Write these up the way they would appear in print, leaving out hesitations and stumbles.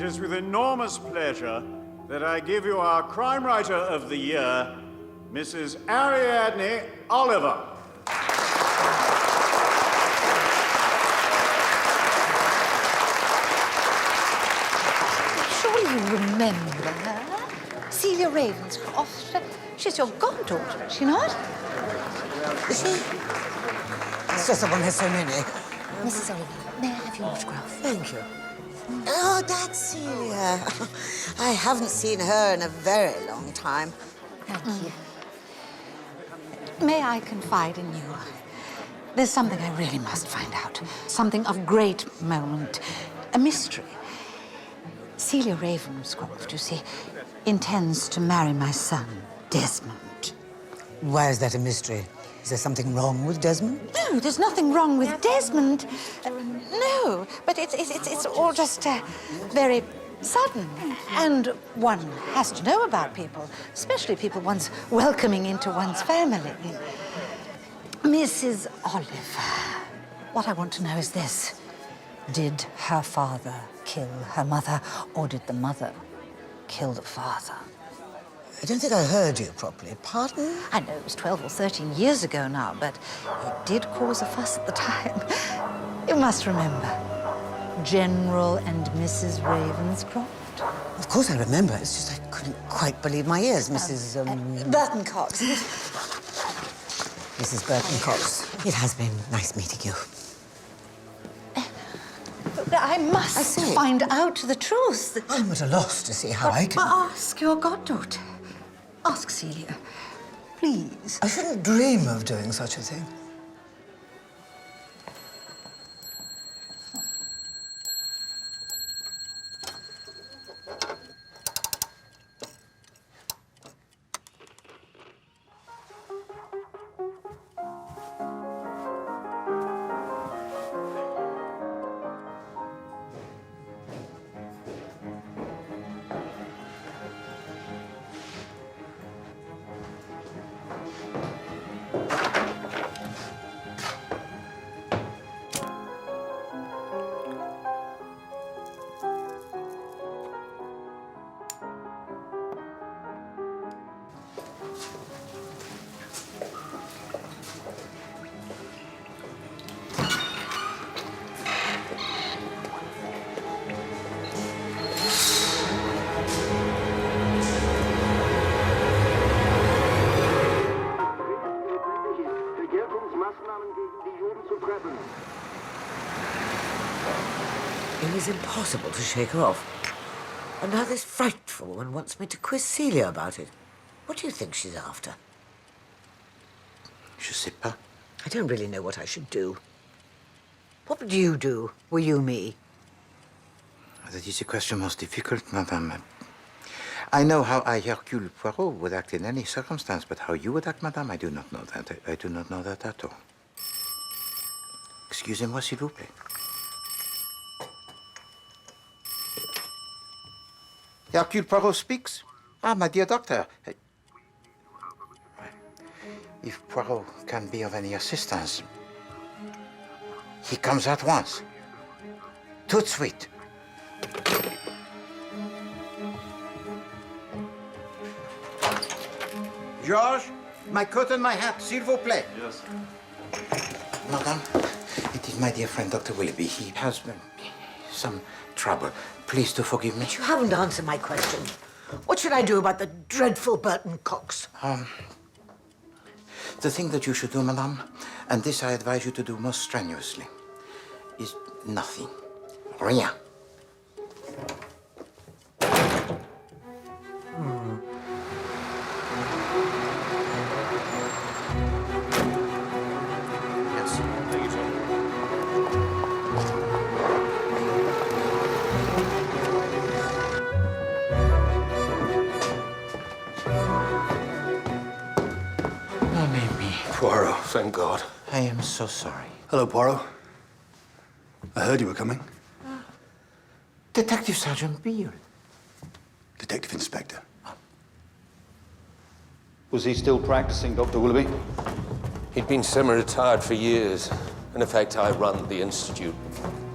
is with enormous pleasure that I give you our Crime Writer of the Year, Mrs. Ariadne Oliver. Surely you remember her? Celia Ravenscroft. She's your goddaughter, is she not? Is she? It's just that one has so many. Mrs. Oliver, may I have your autograph? Thank you. Oh, that's Celia. I haven't seen her in a very long time. Thank you. May I confide in you? There's something I really must find out. Something of great moment. A mystery. Celia Ravenscroft, you see, intends to marry my son, Desmond. Why is that a mystery? Is there something wrong with Desmond? No, there's nothing wrong with Desmond. No, but it's all just very sudden. And one has to know about people, especially people one's welcoming into one's family. Mrs. Oliver, what I want to know is this. Did her father kill her mother, or did the mother kill the father? I don't think I heard you properly. Pardon? I know it was 12 or 13 years ago now, but it did cause a fuss at the time. You must remember, General and Mrs. Ravenscroft. Of course I remember. It's just I couldn't quite believe my ears, Mrs. Burton Cox. Mrs. Burton Cox. It has been nice meeting you. I must find out the truth. I'm at a loss to see how I can... Ask your goddaughter. Ask Celia, please. I shouldn't dream of doing such a thing. It was impossible to shake her off. And now this frightful one wants me to quiz Celia about it. What do you think she's after? Je sais pas. I don't really know what I should do. What would you do, were you me? That is a question most difficult, madame. I know how I, Hercule Poirot, would act in any circumstance, but how you would act, madame, I do not know that. I do not know that at all. Excusez-moi, s'il vous plaît. Hercule Poirot speaks. Ah, my dear doctor. If Poirot can be of any assistance, he comes at once. Tout de suite. Georges, my coat and my hat, s'il vous plaît. Yes. Madame, it is my dear friend, Dr. Willoughby. He has some trouble. Please to forgive me. But you haven't answered my question. What should I do about the dreadful Burton Cox? The thing that you should do, madame, and this I advise you to do most strenuously, is nothing. Rien. Yes. Thank you, sir. Poirot, thank God. I am so sorry. Hello, Poirot. I heard you were coming. Detective Sergeant Beale. Detective Inspector. Was he still practicing, Dr. Willoughby? He'd been semi-retired for years. In effect, I run the institute.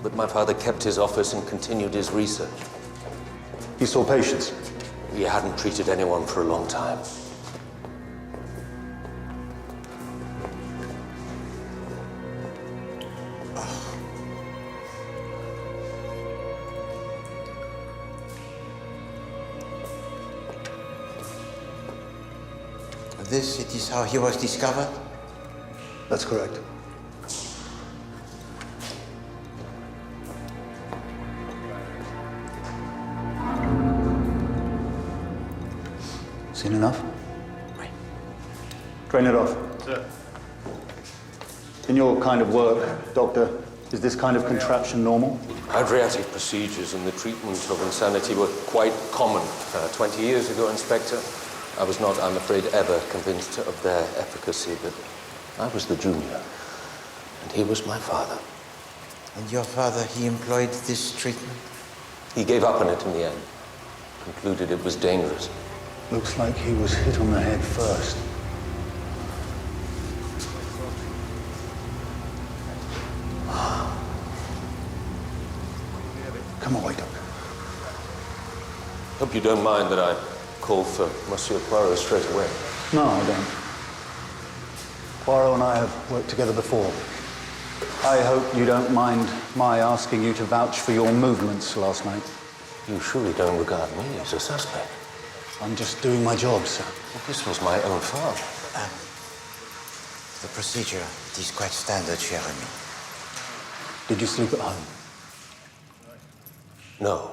But my father kept his office and continued his research. He saw patients. He hadn't treated anyone for a long time. This, it is how he was discovered? That's correct. Seen enough? Oui. Drain it off. Sir. In your kind of work, Doctor, is this kind of contraption normal? Adriatic procedures in the treatment of insanity were quite common. 20 years ago, Inspector, I was not, I'm afraid, ever convinced of their efficacy, but I was the junior, and he was my father. And your father, he employed this treatment? He gave up on it in the end, concluded it was dangerous. Looks like he was hit on the head first. Come away, Doctor. Hope you don't mind that I call for Monsieur Poirot straight away. No, I don't. Poirot and I have worked together before. I hope you don't mind my asking you to vouch for your movements last night. You surely don't regard me as a suspect. I'm just doing my job, sir. This was my own father. The procedure is quite standard, cher ami. Did you sleep at home? No.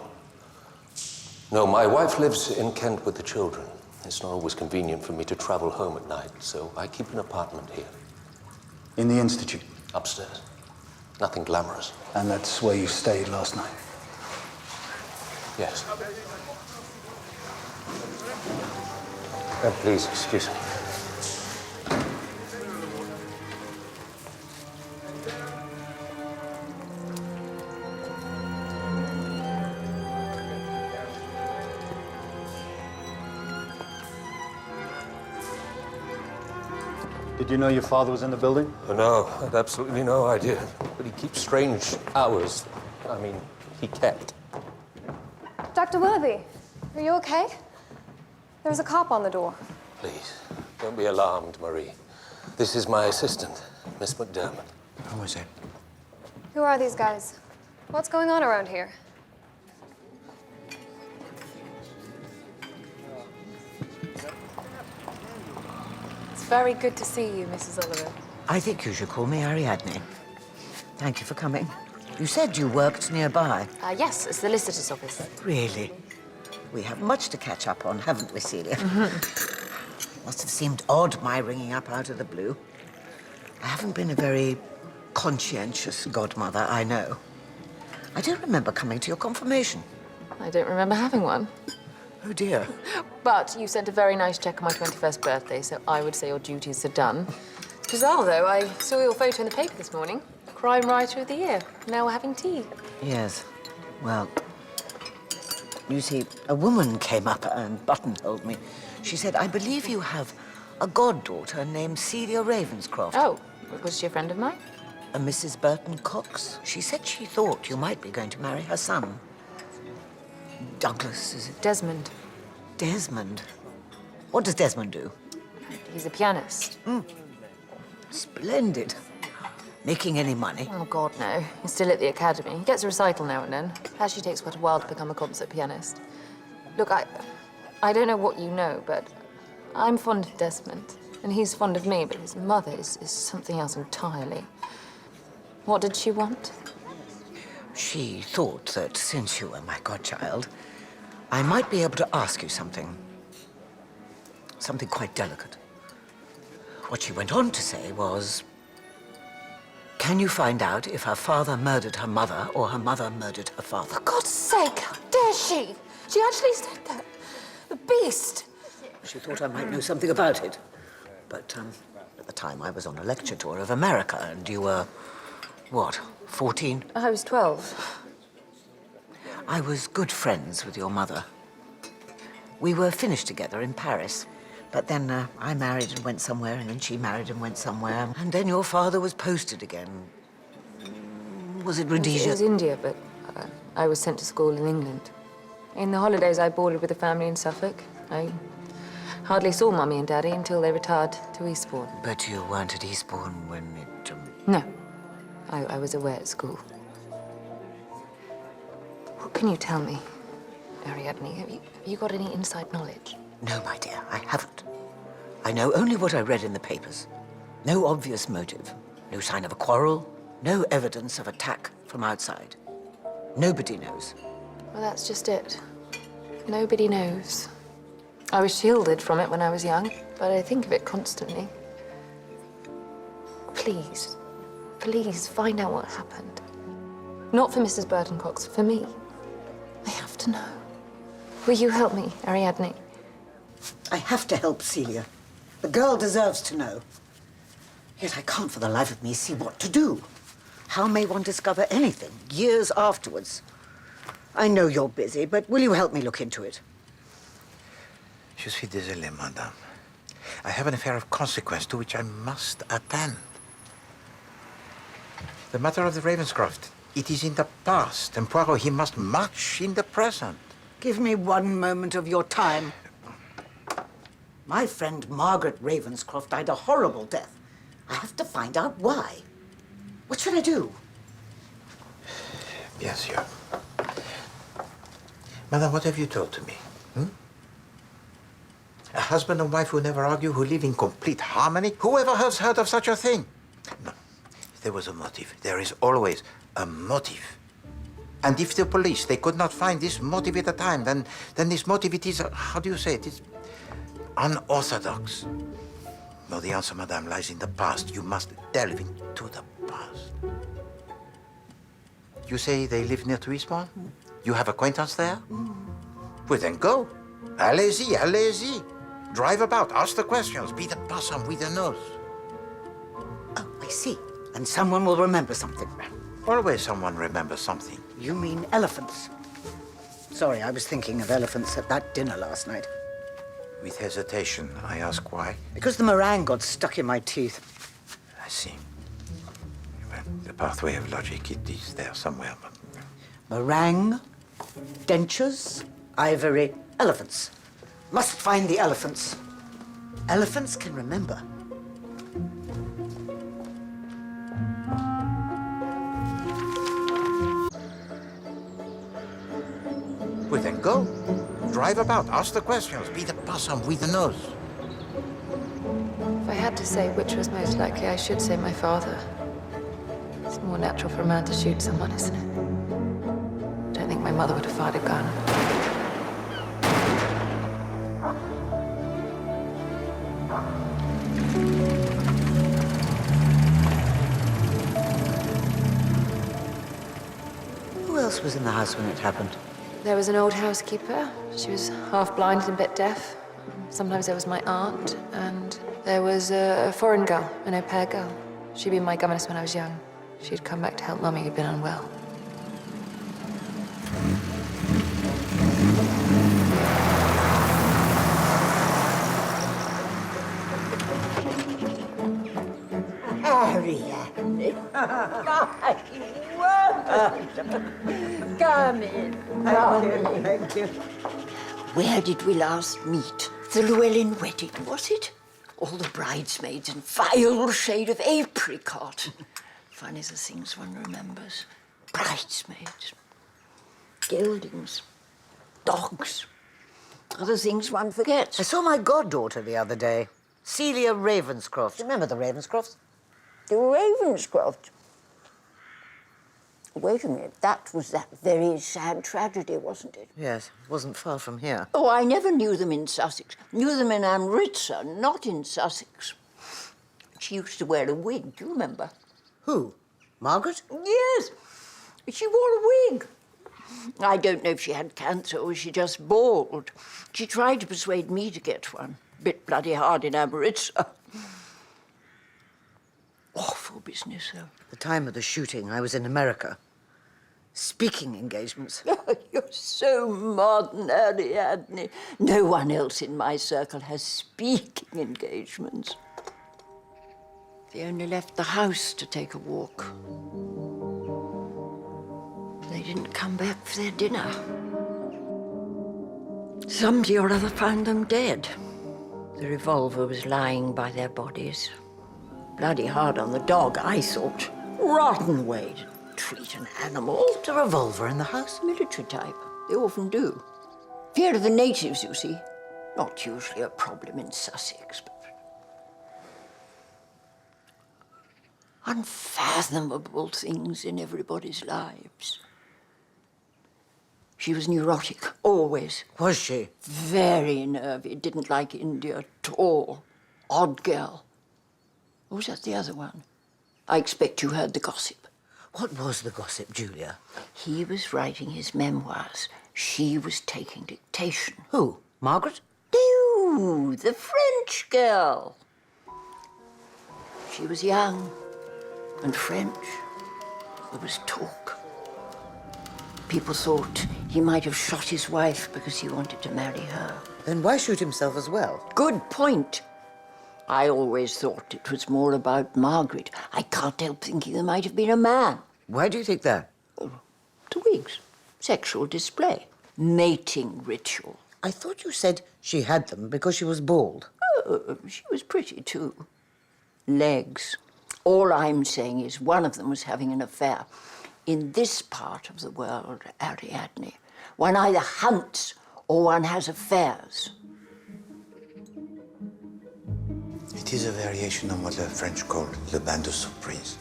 No, my wife lives in Kent with the children. It's not always convenient for me to travel home at night, so I keep an apartment here. In the Institute? Upstairs. Nothing glamorous. And that's where you stayed last night? Yes. Please, excuse me. Did you know your father was in the building? Oh, no, I had absolutely no idea. But he keeps strange hours. I mean, he kept. Dr. Willoughby, are you okay? There's a cop on the door. Please, don't be alarmed, Marie. This is my assistant, Miss McDermott. Who was it? Who are these guys? What's going on around here? It's very good to see you, Mrs. Oliver. I think you should call me Ariadne. Thank you for coming. You said you worked nearby. Yes, it's the solicitor's office. Really? We have much to catch up on, haven't we, Celia? Must have seemed odd, my ringing up out of the blue. I haven't been a very conscientious godmother, I know. I don't remember coming to your confirmation. I don't remember having one. Oh, dear. But you sent a very nice check on my 21st birthday, so I would say your duties are done. Bizarre, though, I saw your photo in the paper this morning. Crime Writer of the Year. Now we're having tea. Yes. Well, you see, a woman came up and buttonholed me. She said, I believe you have a goddaughter named Celia Ravenscroft. Oh, was she a friend of mine? A Mrs. Burton Cox. She said she thought you might be going to marry her son. Douglas, is it? Desmond. Desmond? What does Desmond do? He's a pianist. Splendid. Making any money? Oh, God, no. He's still at the academy. He gets a recital now and then. Actually takes quite a while to become a concert pianist. Look, I don't know what you know, but I'm fond of Desmond. And he's fond of me, but his mother is something else entirely. What did she want? She thought that since you were my godchild, I might be able to ask you something. Something quite delicate. What she went on to say was, can you find out if her father murdered her mother or her mother murdered her father? For God's sake, how dare she? She actually said that. The beast. She thought I might know something about it. But at the time, I was on a lecture tour of America, and you were, what, 14? I was 12. I was good friends with your mother. We were finished together in Paris. But then I married and went somewhere, and then she married and went somewhere. And then your father was posted again. Was it Rhodesia? It was India, but I was sent to school in England. In the holidays, I boarded with a family in Suffolk. I hardly saw Mummy and Daddy until they retired to Eastbourne. But you weren't at Eastbourne when it... No. I was away at school. What can you tell me, Ariadne? Have you got any inside knowledge? No, my dear, I haven't. I know only what I read in the papers. No obvious motive. No sign of a quarrel. No evidence of attack from outside. Nobody knows. Well, that's just it. Nobody knows. I was shielded from it when I was young, but I think of it constantly. Please, please find out what happened. Not for Mrs. Burton Cox, for me. I have to know. Will you help me, Ariadne? I have to help Celia. The girl deserves to know. Yet I can't for the life of me see what to do. How may one discover anything years afterwards? I know you're busy, but will you help me look into it? Je suis désolé, madame. I have an affair of consequence to which I must attend. The matter of the Ravenscroft, it is in the past, and Poirot, he must march in the present. Give me one moment of your time. My friend Margaret Ravenscroft died a horrible death. I have to find out why. What should I do? Bien sûr. Madame, what have you told to me? A husband and wife who never argue, who live in complete harmony? Whoever has heard of such a thing? No. If there was a motive, there is always a motive. And if the police, they could not find this motive at the time, then this motive, it is, how do you say it? It's unorthodox. No, the answer, madame, lies in the past. You must delve into the past. You say they live near to Eastbourne? You have acquaintance there? Well, then go. Allez-y, allez-y. Drive about, ask the questions, be the possum with the nose. Oh, I see. And someone will remember something. Always someone remembers something. You mean elephants? Sorry, I was thinking of elephants at that dinner last night. With hesitation, I ask why. Because the meringue got stuck in my teeth. I see. Well, the pathway of logic, it is there somewhere, but... Meringue, dentures, ivory, elephants. Must find the elephants. Elephants can remember. Well, then go. Drive about, ask the questions, be the possum with the nose. If I had to say which was most likely, I should say my father. It's more natural for a man to shoot someone, isn't it? I don't think my mother would have fired a gun. Who else was in the house when it happened? There was an old housekeeper. She was half blind and a bit deaf. Sometimes there was my aunt, and there was a foreign girl, an au pair girl. She'd been my governess when I was young. She'd come back to help Mummy, who'd been unwell. Ariadne. My word. Come in. Thank you. Where did we last meet? The Llewellyn wedding, was it? All the bridesmaids in vile shade of apricot. Funny the things one remembers. Bridesmaids, geldings, dogs. Other things one forgets. I saw my goddaughter the other day. Celia Ravenscroft. Remember the Ravenscrofts? The Ravenscroft. Wait a minute, that was that very sad tragedy, wasn't it? Yes, it wasn't far from here. Oh, I never knew them in Sussex. Knew them in Amritsar, not in Sussex. She used to wear a wig, do you remember? Who? Margaret? Yes, she wore a wig. I don't know if she had cancer or she just bald. She tried to persuade me to get one. Bit bloody hard in Amritsar. Awful business, though. The time of the shooting, I was in America. Speaking engagements. You're so modern, Ariadne. No one else in my circle has speaking engagements. They only left the house to take a walk. They didn't come back for their dinner. Somebody or other found them dead. The revolver was lying by their bodies. Bloody hard on the dog, I thought. Rotten way to treat an animal. The revolver in the house? Military type. They often do. Fear of the natives, you see. Not usually a problem in Sussex, but... unfathomable things in everybody's lives. She was neurotic, always. Was she? Very nervy, didn't like India at all. Odd girl. Or was that the other one? I expect you heard the gossip. What was the gossip, Julia? He was writing his memoirs. She was taking dictation. Who? Margaret? No, the French girl. She was young and French. There was talk. People thought he might have shot his wife because he wanted to marry her. Then why shoot himself as well? Good point. I always thought it was more about Margaret. I can't help thinking there might have been a man. Why do you think that? The wigs. Sexual display. Mating ritual. I thought you said she had them because she was bald. Oh, she was pretty too. Legs. All I'm saying is one of them was having an affair. In this part of the world, Ariadne, one either hunts or one has affairs. It is a variation on what the French call le bain de surprise.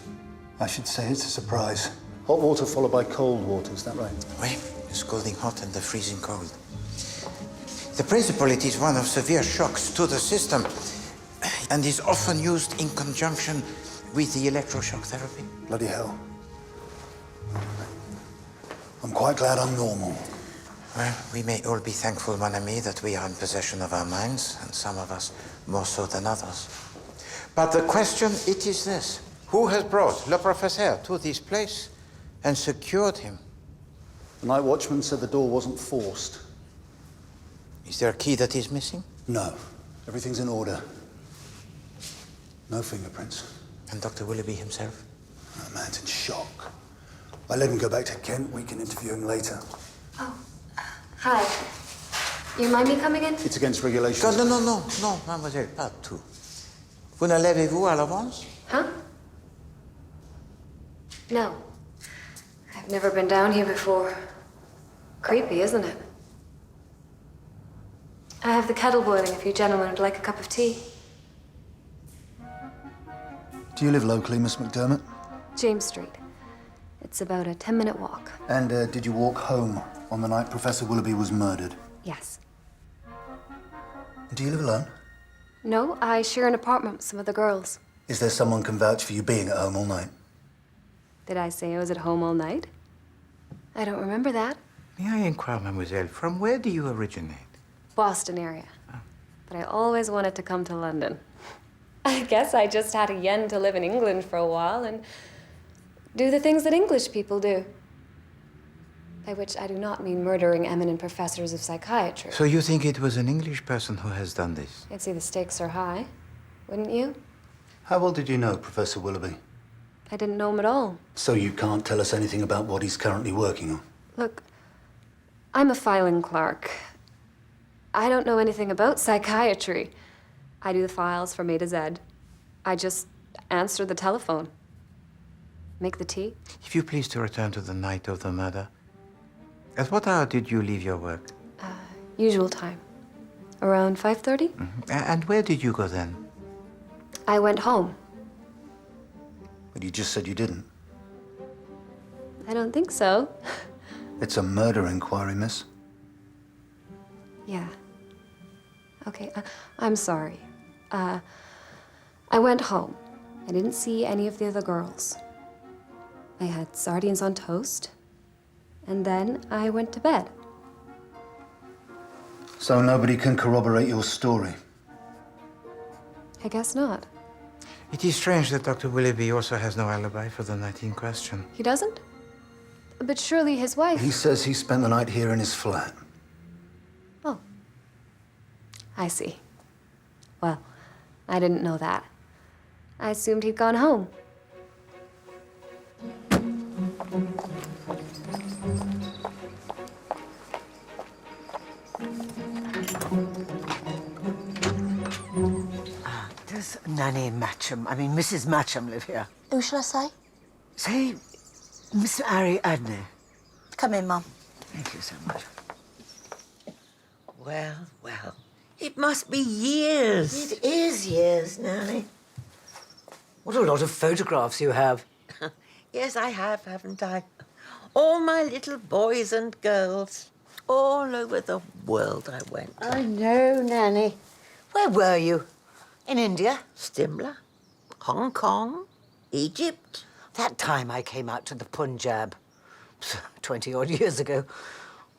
I should say it's a surprise. Hot water followed by cold water, is that right? Oui, the scalding hot and the freezing cold. The principle, it is one of severe shocks to the system and is often used in conjunction with the electroshock therapy. Bloody hell. I'm quite glad I'm normal. Well, we may all be thankful, mon ami, that we are in possession of our minds, and some of us more so than others. But the question, it is this. Who has brought Le Professeur to this place and secured him? The night watchman said the door wasn't forced. Is there a key that is missing? No. Everything's in order. No fingerprints. And Dr. Willoughby himself? The man's in shock. I let him go back to Kent. We can interview him later. Oh, hi. You mind me coming in? It's against regulations. Non, mademoiselle, pas tout. Vous ne levez-vous à l'avance? Huh? No. I've never been down here before. Creepy, isn't it? I have the kettle boiling if you gentlemen would like a cup of tea. Do you live locally, Miss McDermott? James Street. It's about a 10-minute walk. And did you walk home on the night Professor Willoughby was murdered? Yes. Do you live alone? No, I share an apartment with some of the girls. Is there someone can vouch for you being at home all night? Did I say I was at home all night? I don't remember that. May I inquire, mademoiselle, from where do you originate? Boston area. But I always wanted to come to London. I guess I just had a yen to live in England for a while and do the things that English people do. By which I do not mean murdering eminent professors of psychiatry. So you think it was an English person who has done this? I'd say the stakes are high, wouldn't you? How well did you know Professor Willoughby? I didn't know him at all. So you can't tell us anything about what he's currently working on? Look, I'm a filing clerk. I don't know anything about psychiatry. I do the files from A to Z. I just answer the telephone. Make the tea. If you please to return to the night of the murder. At what hour did you leave your work? Usual time. Around 5:30? And where did you go then? I went home. But you just said you didn't. I don't think so. It's a murder inquiry, miss. Yeah. Okay, I'm sorry. I went home. I didn't see any of the other girls. I had sardines on toast, and then I went to bed. So nobody can corroborate your story? I guess not. It is strange that Dr. Willoughby also has no alibi for the night in question. He doesn't? But surely his wife... He says he spent the night here in his flat. Oh. I see. Well, I didn't know that. I assumed he'd gone home. Nanny Matcham, I mean Mrs. Matcham live here? Who shall I say? Say, Miss Ariadne. Come in, Mum. Thank you so much. Well, well. It must be years. It is years, Nanny. What a lot of photographs you have. Yes, I have, haven't I? All my little boys and girls. All over the world I went. I know, Nanny. Where were you? In India? Stimler, Hong Kong, Egypt. That time I came out to the Punjab, 20-odd years ago.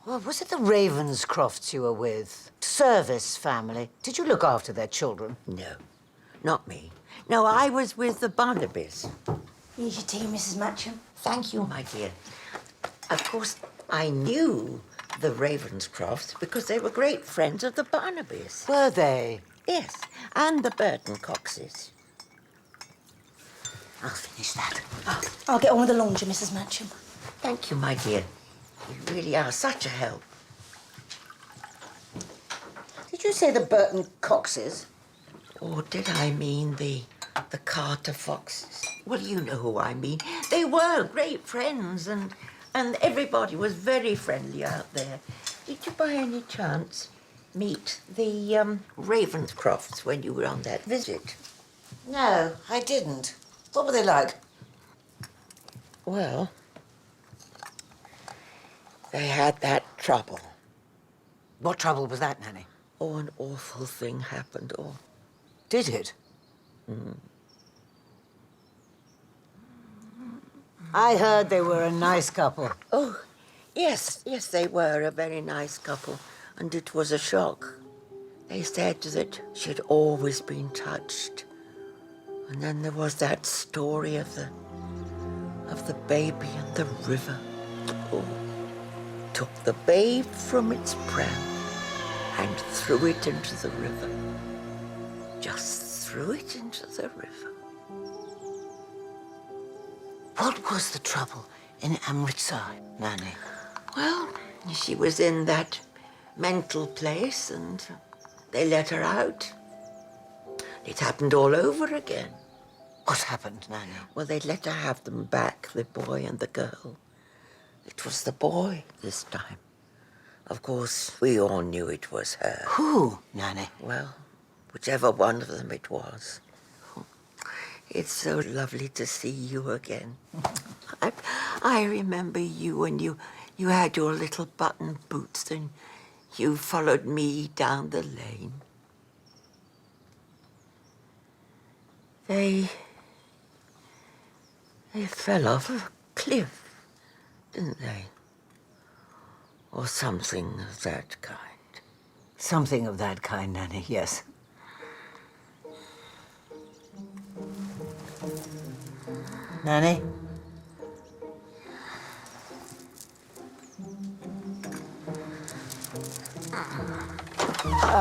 Well, was it the Ravenscrofts you were with? Service family. Did you look after their children? No, not me. No, I was with the Barnabys. Here's your tea, Mrs. Matcham. Thank you, my dear. Of course, I knew the Ravenscrofts because they were great friends of the Barnabys. Were they? Yes, and the Burton Coxes. I'll finish that. I'll get on with the laundry, Mrs. Matcham. Thank you, my dear. You really are such a help. Did you say the Burton Coxes? Or did I mean the Carter Foxes? Well, you know who I mean. They were great friends, and everybody was very friendly out there. Did you by any chance meet the Ravenscrofts when you were on that visit? No, I didn't. What were they like? Well, they had that trouble. What trouble was that, Nanny? Oh, an awful thing happened. Oh. Did it? I heard they were a nice couple. Oh, yes, they were a very nice couple, and it was a shock. They said that she'd always been touched. And then there was that story of the baby and the river. Oh, took the babe from its pram and threw it into the river. Just threw it into the river. What was the trouble in Amritsar, Nanny? Well, she was in that mental place and they let her out. It happened all over again. What happened, Nanny? Well, they let her have them back, the boy and the girl. It was the boy this time. Of course, we all knew it was her. Who, Nanny? Well, whichever one of them it was. It's so lovely to see you again. I remember you when you had your little button boots and you followed me down the lane. They fell off a cliff, didn't they? Or something of that kind. Something of that kind, Nanny, yes. Nanny?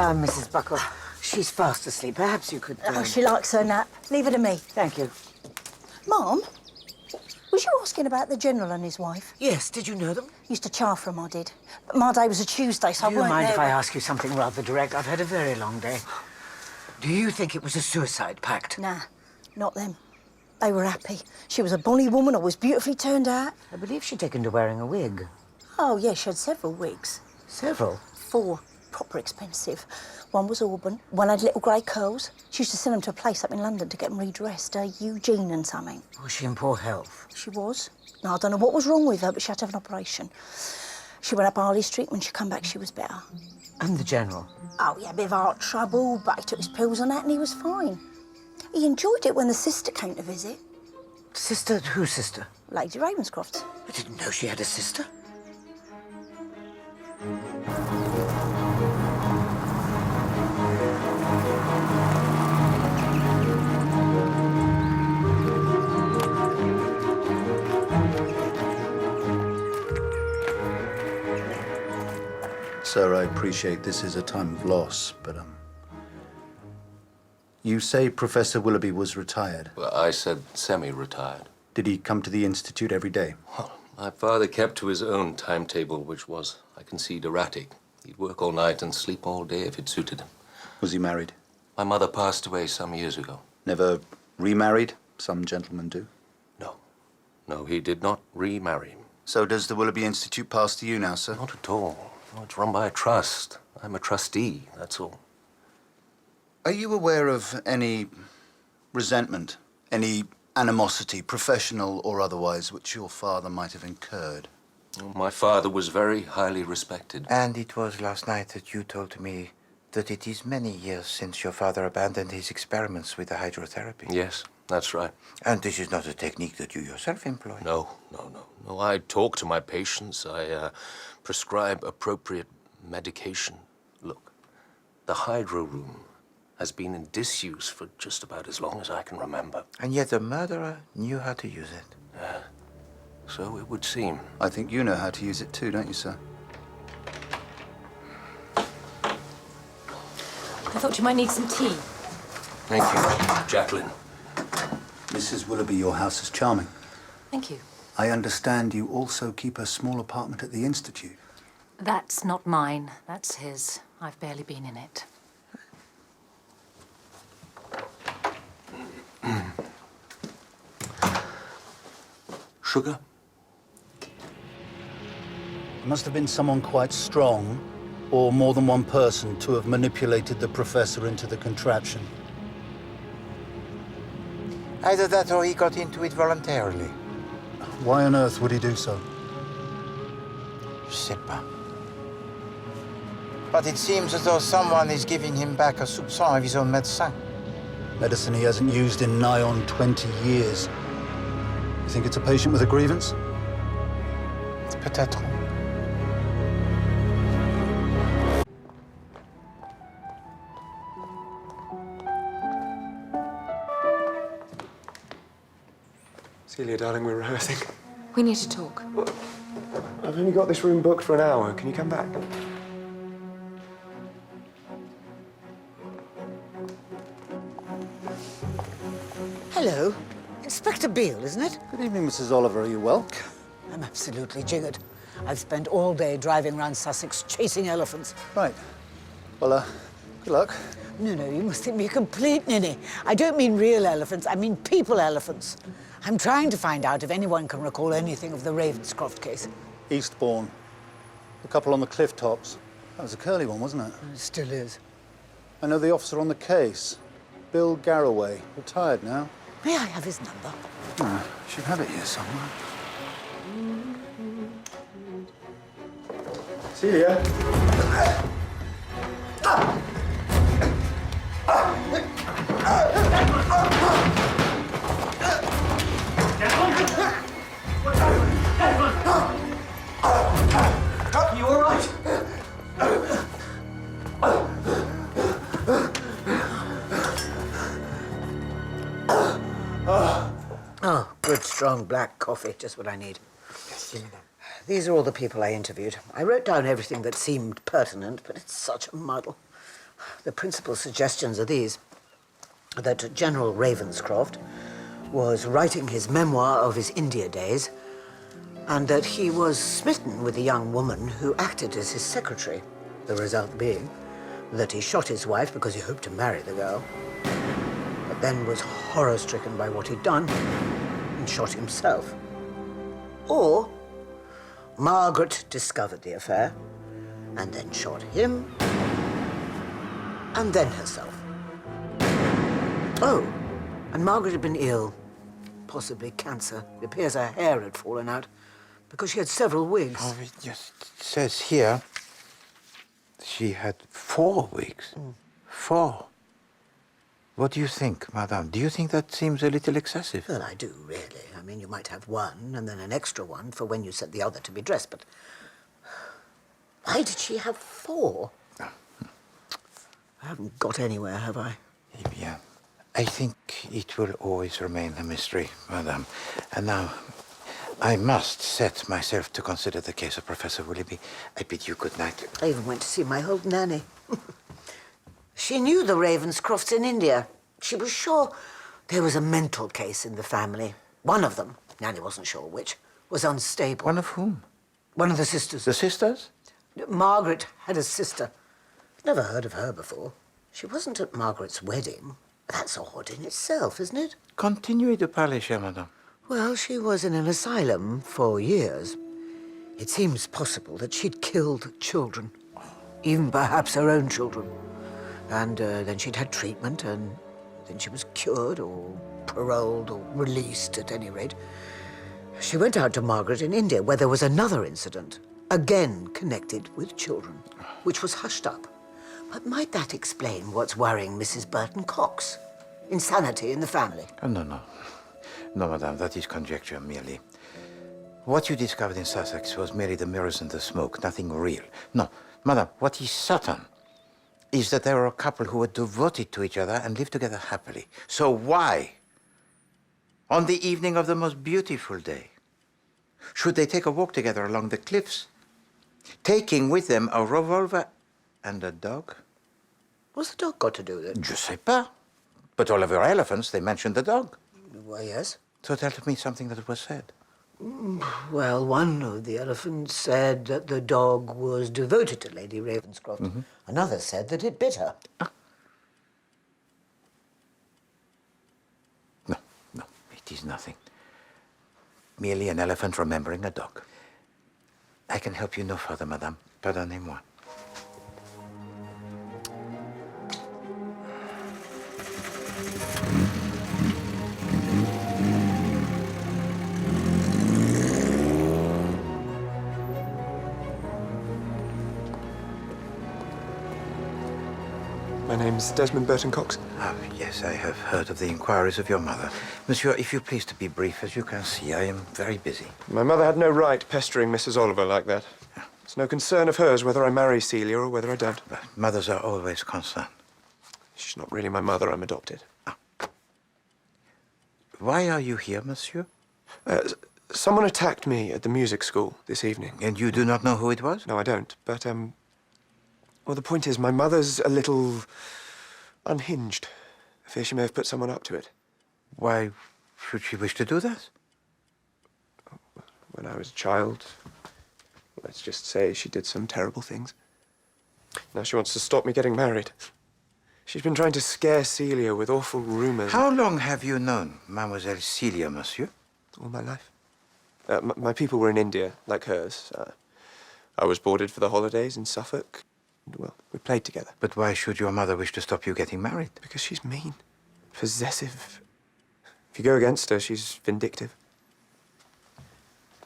Mrs. Buckle, she's fast asleep. Perhaps you could... Oh, she likes her nap. Leave her to me. Thank you. Mom, was you asking about the General and his wife? Yes, did you know them? Used to chaff from, I did. But my day was a Tuesday, so I Do you weren't mind there. if I ask you something rather direct? I've had a very long day. Do you think it was a suicide pact? Nah, not them. They were happy. She was a bonny woman, always beautifully turned out. I believe she'd taken to wearing a wig. Oh, yeah, she had several wigs. Several? 4, proper expensive. One was auburn, one had little grey curls. She used to send them to a place up in London to get them redressed, Eugene and something. Was she in poor health? She was. Now, I don't know what was wrong with her, but she had to have an operation. She went up Harley Street. When she come back, she was better. And the General? Oh, he had a bit of heart trouble, but he took his pills and that, and he was fine. He enjoyed it when the sister came to visit. Sister? Whose sister? Lady Ravenscroft. I didn't know she had a sister. Sir, I appreciate this is a time of loss, but, you say Professor Willoughby was retired. Well, I said semi-retired. Did he come to the Institute every day? Well, my father kept to his own timetable, which was, I concede, erratic. He'd work all night and sleep all day if it suited him. Was he married? My mother passed away some years ago. Never remarried? Some gentlemen do. No. No, he did not remarry. So does the Willoughby Institute pass to you now, sir? Not at all. No, it's run by a trust. I'm a trustee, that's all. Are you aware of any resentment, any animosity, professional or otherwise, which your father might have incurred? My father was very highly respected. And it was last night that you told me that it is many years since your father abandoned his experiments with the hydrotherapy. Yes, that's right. And this is not a technique that you yourself employ. No. I talk to my patients. I prescribe appropriate medication. Look, the hydro room has been in disuse for just about as long as I can remember. And yet the murderer knew how to use it. Yeah, so it would seem. I think you know how to use it too, don't you, sir? I thought you might need some tea. Thank you, Jacqueline. Mrs. Willoughby, your house is charming. Thank you. I understand you also keep a small apartment at the Institute. That's not mine. That's his. I've barely been in it. Sugar? It must have been someone quite strong, or more than one person, to have manipulated the professor into the contraption. Either that or he got into it voluntarily. Why on earth would he do so? Je sais pas. But it seems as though someone is giving him back a soupçon of his own médecin. Medicine he hasn't used in nigh on 20 years. You think it's a patient with a grievance? Peut-être. Celia, darling, we're rehearsing. We need to talk. I've only got this room booked for an hour. Can you come back? Hello. Inspector Beale, isn't it? Good evening, Mrs. Oliver. Are you well? I'm absolutely jiggered. I've spent all day driving around Sussex chasing elephants. Right. Well, good luck. No, you must think me a complete ninny. I don't mean real elephants, I mean people elephants. I'm trying to find out if anyone can recall anything of the Ravenscroft case. Eastbourne. The couple on the cliff tops. That was a curly one, wasn't it? It still is. I know the officer on the case. Bill Garraway. Retired now. May I have his number? I should have it here somewhere. Celia? You all right? Oh, good strong black coffee, just what I need. These are all the people I interviewed. I wrote down everything that seemed pertinent, but it's such a muddle. The principal suggestions are these: that General Ravenscroft was writing his memoir of his India days, and that he was smitten with a young woman who acted as his secretary. The result being that he shot his wife because he hoped to marry the girl, but then was horror-stricken by what he'd done and shot himself. Or Margaret discovered the affair and then shot him and then herself. Oh, and Margaret had been ill, possibly cancer. It appears her hair had fallen out because she had several wigs. Oh, it just says here she had 4 wigs. 4. What do you think, madame? Do you think that seems a little excessive? Well, I do, really. I mean, you might have one and then an extra one for when you sent the other to be dressed, but why did she have 4? I haven't got anywhere, have I? Yeah. I think it will always remain a mystery, madame. And now, I must set myself to consider the case of Professor Willoughby. I bid you good night. I even went to see my old nanny. She knew the Ravenscrofts in India. She was sure there was a mental case in the family. One of them, Nanny wasn't sure which, was unstable. One of whom? One of the sisters. The sisters? Margaret had a sister. Never heard of her before. She wasn't at Margaret's wedding. That's odd in itself, isn't it? Continuez de parler, chère madame. Well, she was in an asylum for years. It seems possible that she'd killed children, even perhaps her own children. And then she'd had treatment, and then she was cured or paroled or released at any rate. She went out to Margaret in India, where there was another incident, again connected with children, which was hushed up. But might that explain what's worrying Mrs. Burton Cox? Insanity in the family? Oh, no, no. No, madame, that is conjecture merely. What you discovered in Sussex was merely the mirrors and the smoke, nothing real. No, madame, what is certain is that they were a couple who were devoted to each other and lived together happily. So why, on the evening of the most beautiful day, should they take a walk together along the cliffs, taking with them a revolver and a dog? What's the dog got to do with it? Je sais pas. But all of your elephants, they mentioned the dog. Well, yes. So tell me something that was said. Well, one of the elephants said that the dog was devoted to Lady Ravenscroft. Mm-hmm. Another said that it bit her. No, no, it is nothing. Merely an elephant remembering a dog. I can help you no further, madame. Pardonnez-moi. My name's Desmond Burton Cox. Ah, yes, I have heard of the inquiries of your mother. Monsieur, if you please to be brief, as you can see, I am very busy. My mother had no right pestering Mrs. Oliver like that. It's no concern of hers whether I marry Celia or whether I don't. But mothers are always concerned. She's not really my mother, I'm adopted. Why are you here, monsieur? Someone attacked me at the music school this evening. And you do not know who it was? No, I don't, but, well, the point is, my mother's a little unhinged. I fear she may have put someone up to it. Why should she wish to do that? When I was a child, let's just say she did some terrible things. Now she wants to stop me getting married. She's been trying to scare Celia with awful rumors. How long have you known Mademoiselle Celia, monsieur? All my life. My people were in India, like hers. I was boarded for the holidays in Suffolk. Well, we played together. But why should your mother wish to stop you getting married? Because she's mean, possessive. If you go against her, she's vindictive.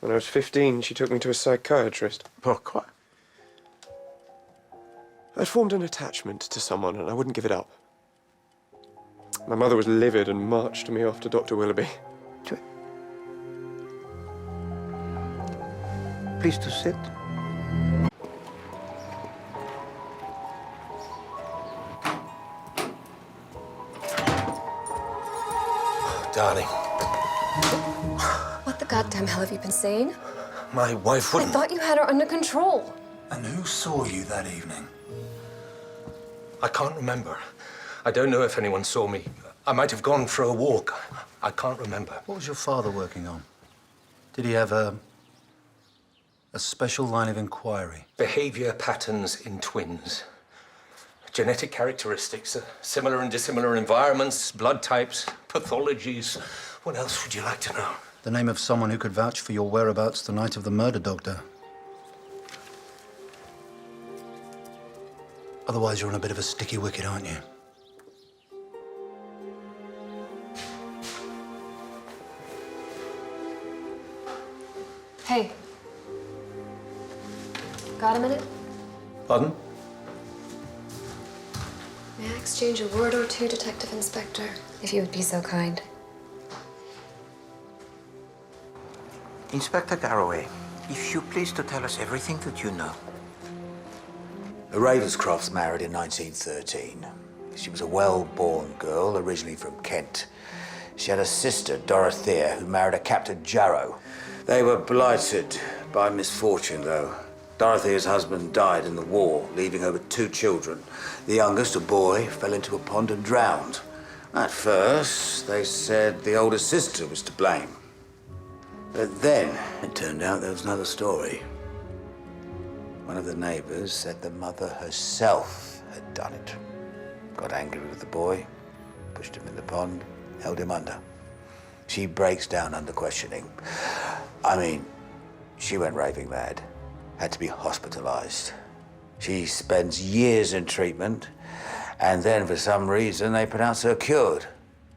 When I was 15, she took me to a psychiatrist. Pourquoi? I'd formed an attachment to someone, and I wouldn't give it up. My mother was livid and marched me off to Dr. Willoughby. Please to sit. Darling, What the goddamn hell have you been saying? my wife I wouldn't... thought you had her under control. And who saw you that evening? I can't remember. I don't know if anyone saw me. I might have gone for a walk. I can't remember. What was your father working on? Did he have a special line of inquiry? Behavior patterns in twins. Genetic characteristics, similar and dissimilar environments, blood types, pathologies. What else would you like to know? The name of someone who could vouch for your whereabouts the night of the murder, Doctor. Otherwise, you're on a bit of a sticky wicket, aren't you? Hey. Got a minute? Pardon? May I exchange a word or two, Detective Inspector? If you would be so kind. Inspector Garraway, if you please to tell us everything that you know. The Ravenscrofts married in 1913. She was a well-born girl, originally from Kent. She had a sister, Dorothea, who married a Captain Jarrow. They were blighted by misfortune, though. Dorothea's husband died in the war, leaving her with 2 children. The youngest, a boy, fell into a pond and drowned. At first, they said the older sister was to blame. But then, it turned out there was another story. One of the neighbors said the mother herself had done it. Got angry with the boy, pushed him in the pond, held him under. She breaks down under questioning. I mean, she went raving mad, had to be hospitalized. She spends years in treatment, and then for some reason they pronounce her cured,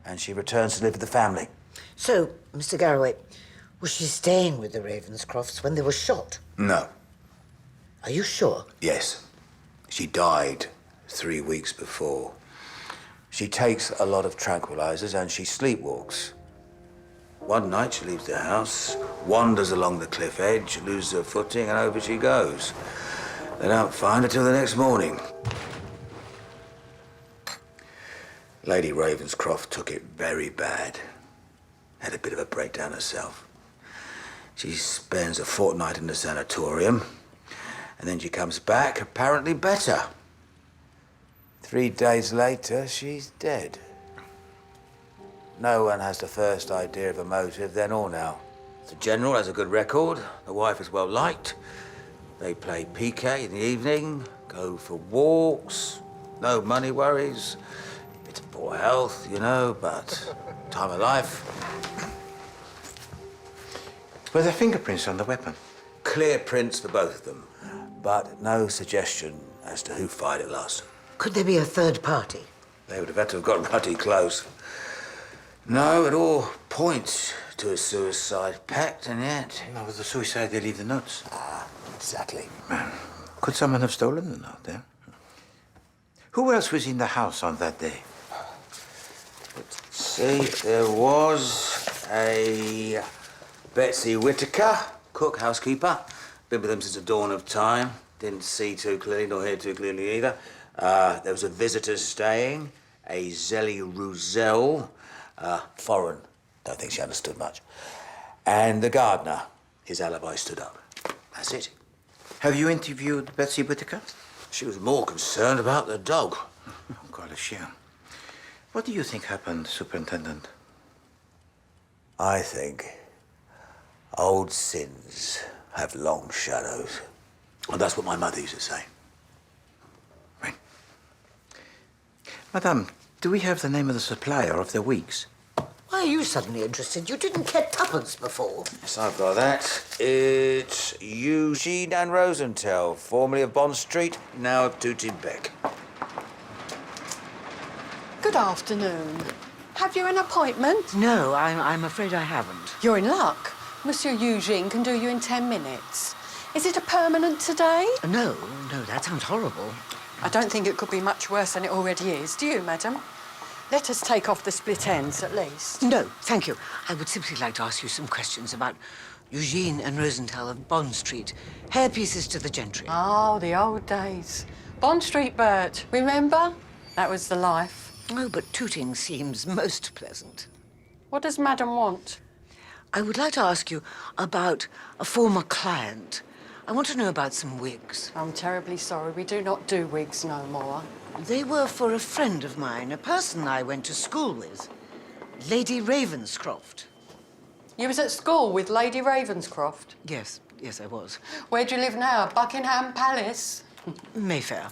and she returns to live with the family. So, Mr. Garraway, was she staying with the Ravenscrofts when they were shot? No. Are you sure? Yes. She died 3 weeks before. She takes a lot of tranquilizers and she sleepwalks. One night she leaves the house, wanders along the cliff edge, loses her footing, and over she goes. They don't find her till the next morning. Lady Ravenscroft took it very bad. Had a bit of a breakdown herself. She spends a fortnight in the sanatorium, and then she comes back, apparently better. 3 days later, she's dead. No one has the first idea of a motive then or now. The general has a good record, the wife is well liked. They play piquet in the evening, go for walks, no money worries. It's poor health, you know, but time of life. Were there fingerprints on the weapon? Clear prints for both of them, but no suggestion as to who fired it last. Could there be a third party? They would have had to have got ruddy close. No, it all points to a suicide pact, and yet... No, with the suicide, they leave the notes. Ah, exactly. Could someone have stolen the note, eh? Who else was in the house on that day? Let's see, there was a Betsy Whittaker, cook, housekeeper. Been with them since the dawn of time. Didn't see too clearly, nor hear too clearly either. There was a visitor staying, a Zelly Roussel, foreign. Don't think she understood much. And the gardener. His alibi stood up. That's it. Have you interviewed Betsy Whittaker? She was more concerned about the dog. Quite a shame. What do you think happened, Superintendent? I think old sins have long shadows. And that's what my mother used to say. Right. Madame, do we have the name of the supplier of the wigs? Why are you suddenly interested? You didn't get tuppence before. Yes, I've got that. It's Eugene and Rosenthal, formerly of Bond Street, now of Tooting Beck. Good afternoon. Have you an appointment? No, I'm afraid I haven't. You're in luck. Monsieur Eugene can do you in 10 minutes. Is it a permanent today? No, that sounds horrible. I don't think it could be much worse than it already is. Do you, madam? Let us take off the split ends, at least. No, thank you. I would simply like to ask you some questions about Eugene and Rosenthal of Bond Street. Hairpieces to the gentry. Oh, the old days. Bond Street, Bert. Remember? That was the life. Oh, but Tooting seems most pleasant. What does madam want? I would like to ask you about a former client. I want to know about some wigs. I'm terribly sorry. We do not do wigs no more. They were for a friend of mine, a person I went to school with, Lady Ravenscroft. You was at school with Lady Ravenscroft? Yes, I was. Where do you live now? Buckingham Palace? Mayfair.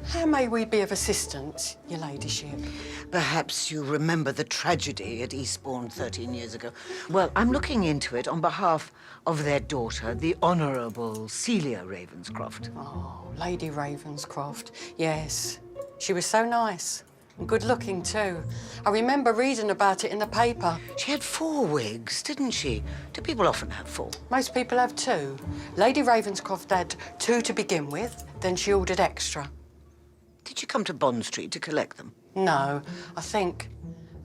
How may we be of assistance, your ladyship? Perhaps you remember the tragedy at Eastbourne 13 years ago. Well, I'm looking into it on behalf of their daughter, the Honourable Celia Ravenscroft. Oh, Lady Ravenscroft. Yes. She was so nice. And good-looking, too. I remember reading about it in the paper. She had 4 wigs, didn't she? Do people often have 4? Most people have 2. Lady Ravenscroft had 2 to begin with, then she ordered extra. Did she come to Bond Street to collect them? No, I think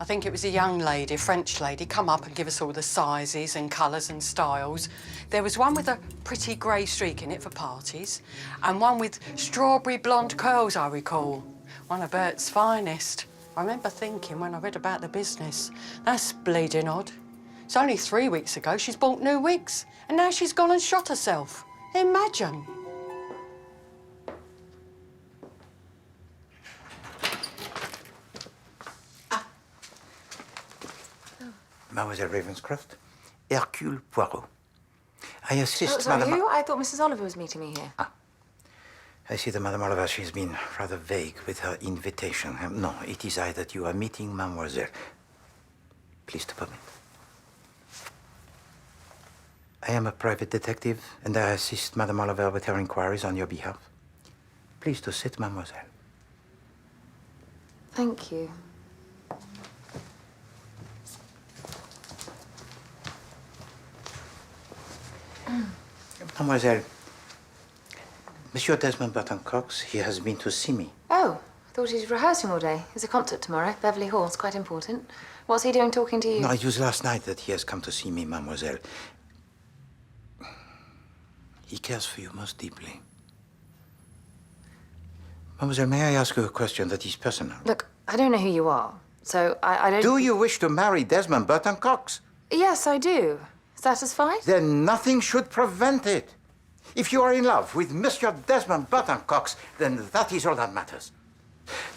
it was a young lady, a French lady, come up and give us all the sizes and colours and styles. There was one with a pretty grey streak in it for parties, and one with strawberry blonde curls, I recall. One of Bert's finest. I remember thinking when I read about the business, that's bleeding odd. It's only 3 weeks ago she's bought new wigs, and now she's gone and shot herself. Imagine. Mademoiselle Ravenscroft, Hercule Poirot. I assist Oh, sorry, Madame... who? I thought Mrs. Oliver was meeting me here. I see that Madame Oliver, she's been rather vague with her invitation. No, it is I that you are meeting, Mademoiselle. Please to permit. I am a private detective, and I assist Madame Oliver with her inquiries on your behalf. Please to sit, Mademoiselle. Thank you. Mademoiselle, Monsieur Desmond Burton Cox, he has been to see me. Oh, I thought he was rehearsing all day. There's a concert tomorrow, Beverly Hall. It's quite important. What's he doing talking to you? No, it was last night that he has come to see me, Mademoiselle. He cares for you most deeply. Mademoiselle, may I ask you a question that is personal? Look, I don't know who you are, so I don't... Do you wish to marry Desmond Burton Cox? Yes, I do. Satisfied? Then nothing should prevent it. If you are in love with Monsieur Desmond Burton Cox, then that is all that matters.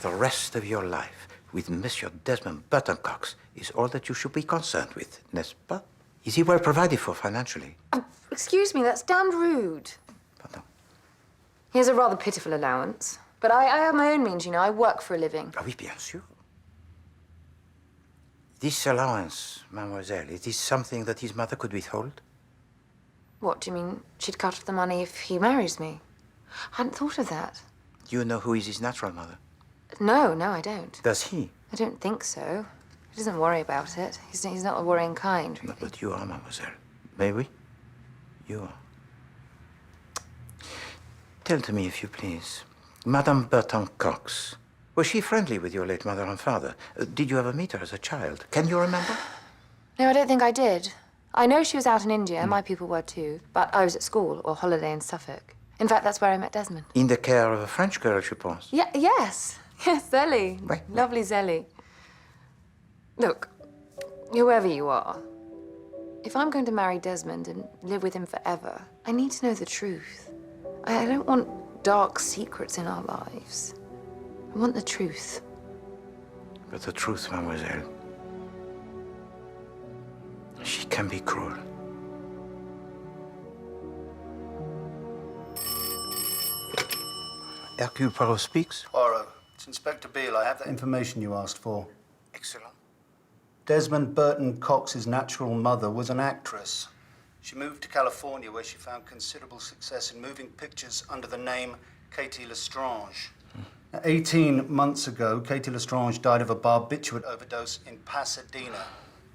The rest of your life with Monsieur Desmond Burton Cox is all that you should be concerned with, n'est-ce pas? Is he well provided for financially? Excuse me, that's damned rude. Pardon? He has a rather pitiful allowance. But I have my own means, you know. I work for a living. Ah oui, bien sûr. This allowance, mademoiselle, it is something that his mother could withhold? What, do you mean she'd cut off the money if he marries me? I hadn't thought of that. Do you know who is his natural mother? No, I don't. Does he? I don't think so. He doesn't worry about it. He's not a worrying kind, really. No, but you are, mademoiselle. May we? You are. Tell to me, if you please, Madame Burton Cox, was she friendly with your late mother and father? Did you ever meet her as a child? Can you remember? No, I don't think I did. I know she was out in India, my people were too, but I was at school or holiday in Suffolk. In fact, that's where I met Desmond. In the care of a French girl, je pense. Yes, Zelly. Oui. Lovely Zelly. Look, whoever you are, if I'm going to marry Desmond and live with him forever, I need to know the truth. I don't want dark secrets in our lives. I want the truth. But the truth, mademoiselle, she can be cruel. Hercule Poirot speaks. Poirot, it's Inspector Beale. I have the information you asked for. Excellent. Desmond Burton Cox's natural mother was an actress. She moved to California, where she found considerable success in moving pictures under the name Katie Lestrange. 18 months ago, Katie Lestrange died of a barbiturate overdose in Pasadena.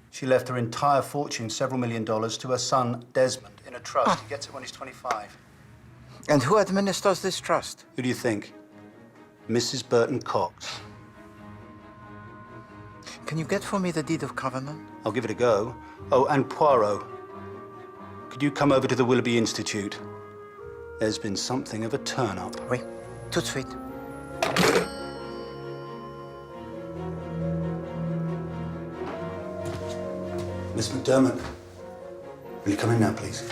She left her entire fortune, several $1 million, to her son, Desmond, in a trust. He gets it when he's 25. And who administers this trust? Who do you think? Mrs. Burton Cox. Can you get for me the deed of covenant? I'll give it a go. Oh, and Poirot, could you come over to the Willoughby Institute? There's been something of a turn-up. Oui, tout de suite. Miss McDermott, will you come in now, please?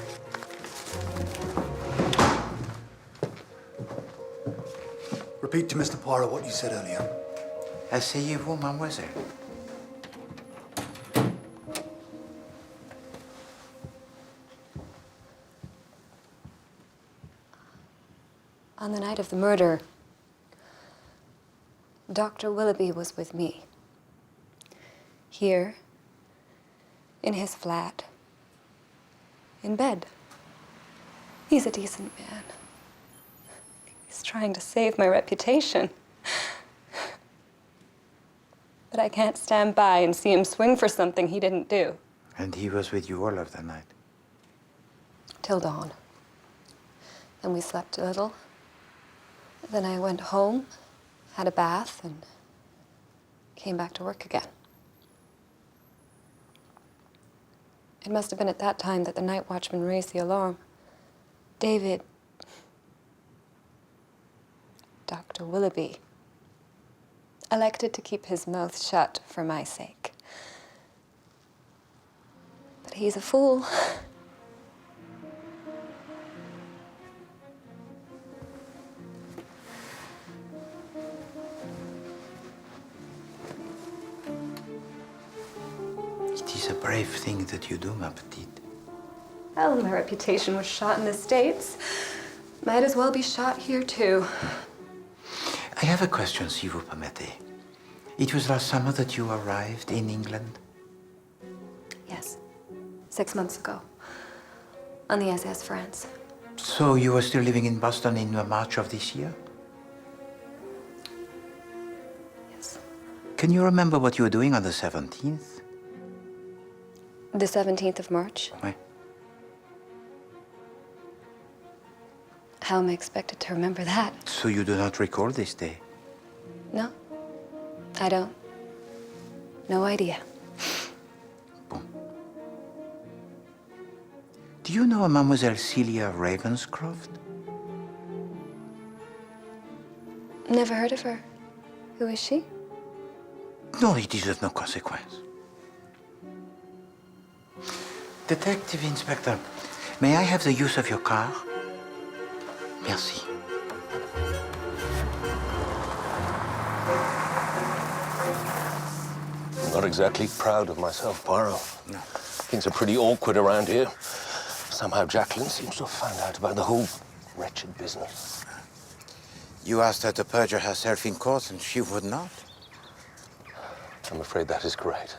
Repeat to Mr. Poirot what you said earlier. Asseyez-vous, mademoiselle. On the night of the murder, Dr. Willoughby was with me. Here, in his flat, in bed. He's a decent man. He's trying to save my reputation. But I can't stand by and see him swing for something he didn't do. And he was with you all of the night? Till dawn. Then we slept a little. Then I went home, had a bath, and came back to work again. It must have been at that time that the night watchman raised the alarm. David, Dr. Willoughby, elected to keep his mouth shut for my sake. But he's a fool. It is a brave thing that you do, ma petite. Well, my reputation was shot in the States. Might as well be shot here, too. I have a question, si vous permettez. It was last summer that you arrived in England? Yes. 6 months ago. On the SS France. So you were still living in Boston in March of this year? Yes. Can you remember what you were doing on the 17th? The 17th of March? Oui. How am I expected to remember that? So you do not recall this day? No, I don't. No idea. Do you know a Mademoiselle Celia Ravenscroft? Never heard of her. Who is she? No, it is of no consequence. Detective Inspector, may I have the use of your car? Merci. I'm not exactly proud of myself, Poirot. No. Things are pretty awkward around here. Somehow Jacqueline seems to have found out about the whole wretched business. You asked her to perjure herself in court and she would not? I'm afraid that is correct.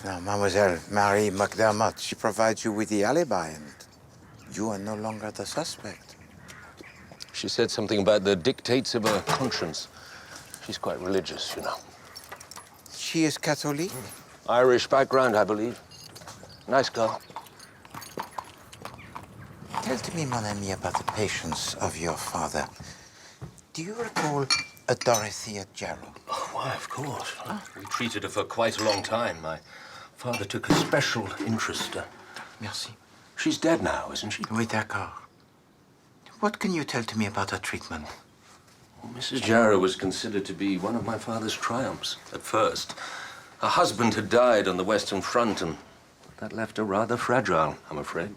Now, Mademoiselle Marie McDermott, she provides you with the alibi and you are no longer the suspect. She said something about the dictates of her conscience. She's quite religious, you know. She is Catholic? Irish background, I believe. Nice girl. Tell to me, mon ami, about the patients of your father. Do you recall a Dorothea Jarrow? Oh, why, of course. We treated her for quite a long time. My father took a special interest. Merci. She's dead now, isn't she? Oui, d'accord. What can you tell to me about her treatment? Well, Mrs. Jarrow was considered to be one of my father's triumphs at first. Her husband had died on the Western Front, and that left her rather fragile, I'm afraid.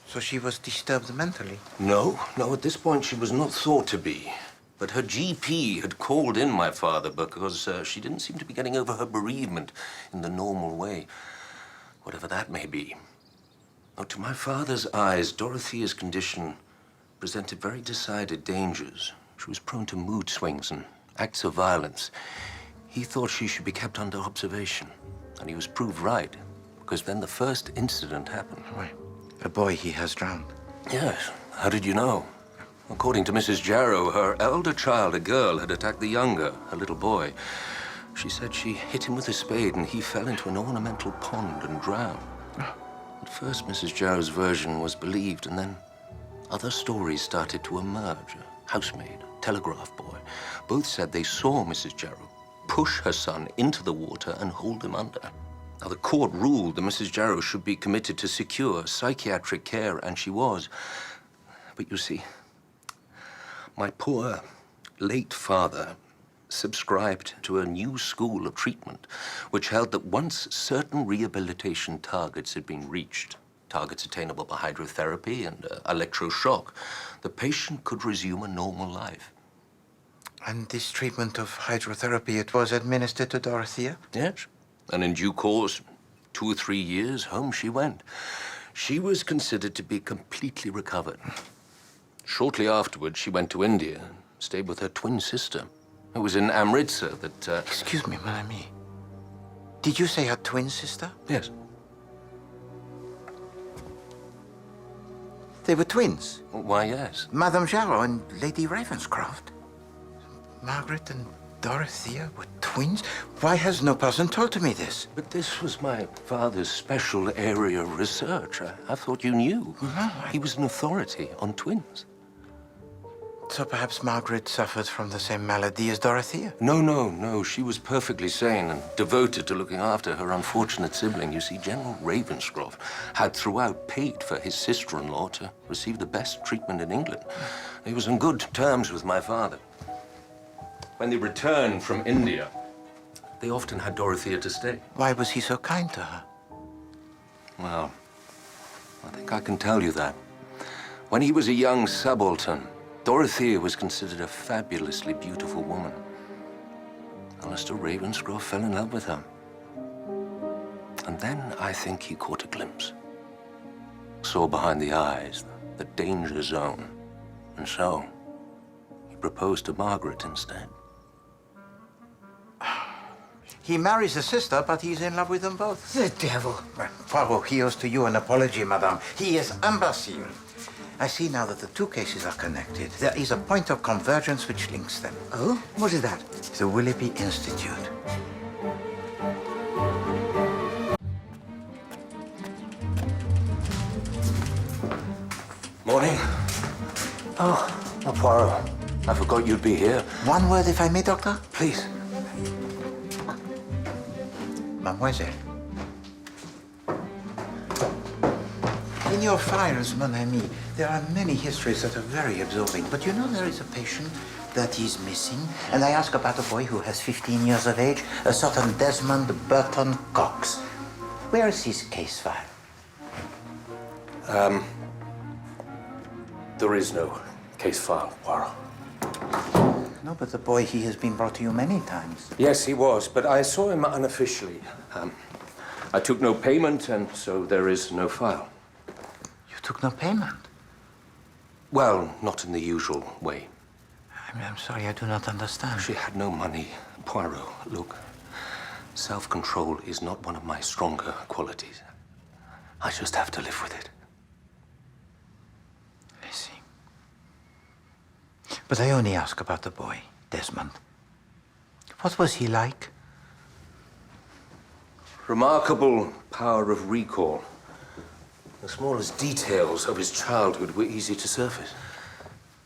So she was disturbed mentally? No, at this point she was not thought to be. But her GP had called in my father because she didn't seem to be getting over her bereavement in the normal way, whatever that may be. Now, to my father's eyes, Dorothea's condition presented very decided dangers. She was prone to mood swings and acts of violence. He thought she should be kept under observation, and he was proved right, because then the first incident happened. Why? A boy he has drowned. Yes. How did you know? According to Mrs. Jarrow, her elder child, a girl, had attacked the younger, a little boy. She said she hit him with a spade and he fell into an ornamental pond and drowned. At first, Mrs. Jarrow's version was believed, and then other stories started to emerge. A housemaid, a telegraph boy, both said they saw Mrs. Jarrow push her son into the water and hold him under. Now, the court ruled that Mrs. Jarrow should be committed to secure psychiatric care, and she was. But you see, my poor late father subscribed to a new school of treatment, which held that once certain rehabilitation targets had been reached, targets attainable by hydrotherapy and electroshock, the patient could resume a normal life. And this treatment of hydrotherapy, it was administered to Dorothea? Yes. And in due course, 2 or 3 years, home she went. She was considered to be completely recovered. Shortly afterwards, she went to India and stayed with her twin sister. It was in Amritsar that... Excuse me, mon ami. Did you say her twin sister? Yes. They were twins? Why, yes. Madame Jarrow and Lady Ravenscroft? Margaret and Dorothea were twins? Why has no person told me this? But this was my father's special area of research. I thought you knew. No, He was an authority on twins. So perhaps Margaret suffered from the same malady as Dorothea? No. She was perfectly sane and devoted to looking after her unfortunate sibling. You see, General Ravenscroft had throughout paid for his sister-in-law to receive the best treatment in England. He was on good terms with my father. When they returned from India, they often had Dorothea to stay. Why was he so kind to her? Well, I think I can tell you that. When he was a young subaltern, Dorothea was considered a fabulously beautiful woman. Alistair Ravenscroft fell in love with her. And then I think he caught a glimpse. Saw behind the eyes the danger zone. And so, he proposed to Margaret instead. He marries the sister, but he's in love with them both. The devil. Well, Poirot, he owes to you an apology, madame. He is imbecile. I see now that the two cases are connected. There is a point of convergence which links them. Oh? What is that? The Willoughby Institute. Morning. Oh, Poirot. I forgot you'd be here. One word, if I may, Doctor? Please. Mademoiselle. In your files, mon ami, there are many histories that are very absorbing. But you know there is a patient that is missing. And I ask about a boy who has 15 years of age, a certain Desmond Burton Cox. Where is his case file? There is no case file, Poirot. No, but the boy, he has been brought to you many times. Yes, he was, but I saw him unofficially. I took no payment, and so there is no file. You took no payment? Well, not in the usual way. I'm sorry, I do not understand. She had no money. Poirot, look, self-control is not one of my stronger qualities. I just have to live with it. I see. But I only ask about the boy, Desmond. What was he like? Remarkable power of recall. The smallest details of his childhood were easy to surface,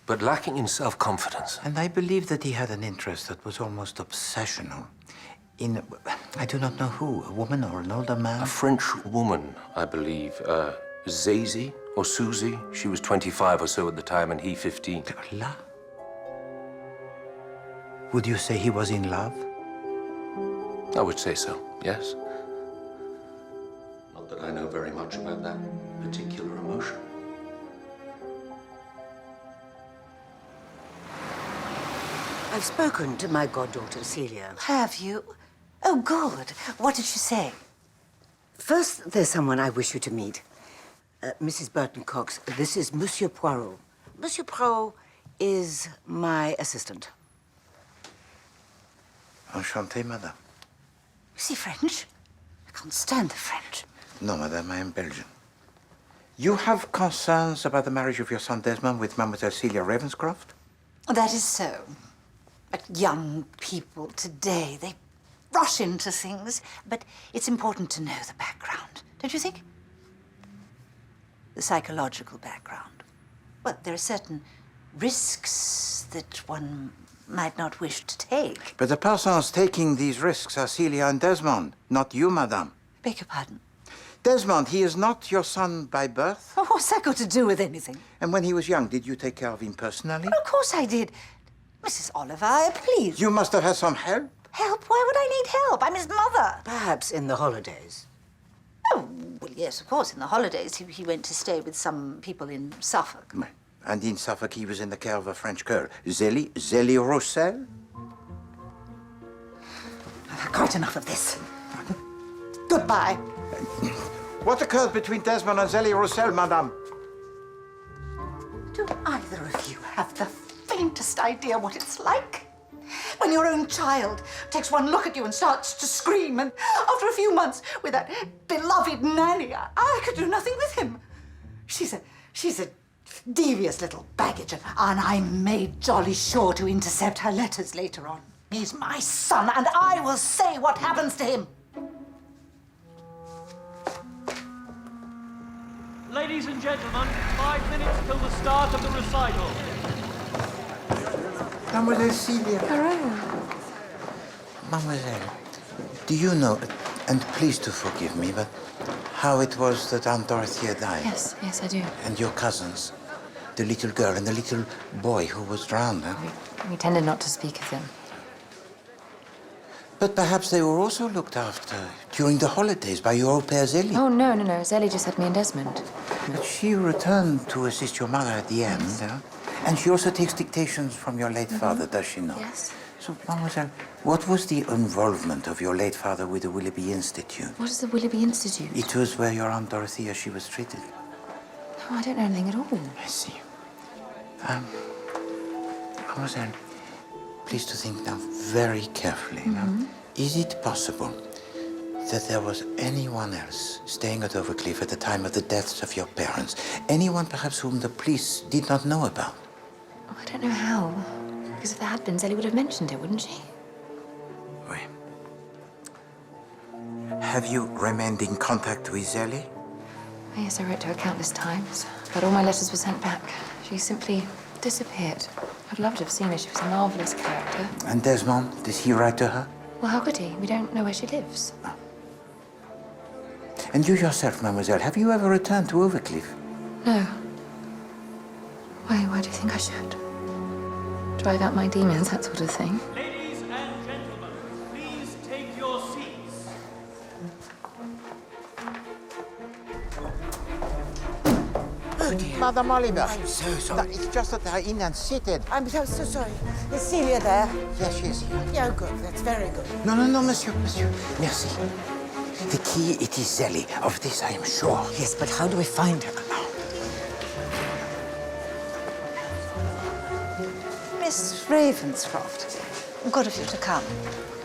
but lacking in self-confidence. And I believe that he had an interest that was almost obsessional in, I do not know who, a woman or an older man? A French woman, I believe. Zazie or Susie. She was 25 or so at the time, and he 15. La? Would you say he was in love? I would say so, yes. Not that I know very much about that particular emotion. I've spoken to my goddaughter, Celia. Have you? Oh, good. What did she say? First, there's someone I wish you to meet. Mrs. Burton Cox, this is Monsieur Poirot. Monsieur Poirot is my assistant. Enchanté, madame. Is he French? I can't stand the French. No, madame, I am Belgian. You have concerns about the marriage of your son Desmond with Mademoiselle Celia Ravenscroft? That is so. But young people today, they rush into things. But it's important to know the background, don't you think? The psychological background. Well, there are certain risks that one might not wish to take. But the persons taking these risks are Celia and Desmond, not you, madame. Beg your pardon? Desmond, he is not your son by birth. Oh, what's that got to do with anything? And when he was young, did you take care of him personally? Well, of course I did. Mrs. Oliver, please. You must have had some help. Help? Why would I need help? I'm his mother. Perhaps in the holidays. Oh, well, yes, of course, in the holidays. He went to stay with some people in Suffolk. And in Suffolk, he was in the care of a French girl, Zélie Roussel? Quite enough of this. Goodbye. What occurred between Desmond and Zélie Roussel, madame? Do either of you have the faintest idea what it's like? When your own child takes one look at you and starts to scream, and after a few months with that beloved nanny, I could do nothing with him. She's a devious little baggage, and I made jolly sure to intercept her letters later on. He's my son, and I will say what happens to him. Ladies and gentlemen, 5 minutes till the start of the recital. Mademoiselle Celia. Hello. Mademoiselle, do you know, and please to forgive me, but how it was that Aunt Dorothea died? Yes, I do. And your cousins, the little girl and the little boy who was drowned, huh? We tended not to speak of them. But perhaps they were also looked after during the holidays by your au pair Zélie. Oh, no. Zélie just had me and Desmond. But she returned to assist your mother at the end, Yes. huh? And she also takes dictations from your late father, does she not? Yes. So, mademoiselle, what was the involvement of your late father with the Willoughby Institute? What is the Willoughby Institute? It was where your Aunt Dorothea, she was treated. Oh, I don't know anything at all. I see. Mademoiselle, please to think now very carefully. Now, is it possible that there was anyone else staying at Overcliff at the time of the deaths of your parents? Anyone perhaps whom the police did not know about? Oh, I don't know how. Because if there had been, Zelly would have mentioned it, wouldn't she? Oui. Have you remained in contact with Zelly? Oh, yes, I wrote to her countless times, but all my letters were sent back. She simply disappeared. I'd love to have seen her. She was a marvelous character. And Desmond, did he write to her? Well, how could he? We don't know where she lives. No. And you yourself, mademoiselle, have you ever returned to Overcliff? No. Why do you think I should? Drive out my demons, that sort of thing. Ladies and gentlemen, please take your seats. Oh, dear. Madame Oliver. I'm so sorry. No, it's just that they're in and seated. I'm so sorry. Is Celia there? Yes, she is here. Yeah, good. That's very good. No, monsieur. Merci. The key, it is Zelly. Of this I am sure. Yes, but how do we find her? Miss Ravenscroft, good of you to come.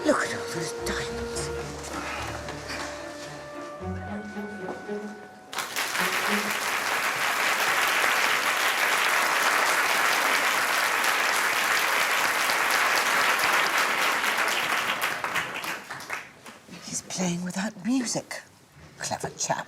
Look at all those diamonds. He's playing without music. Clever chap.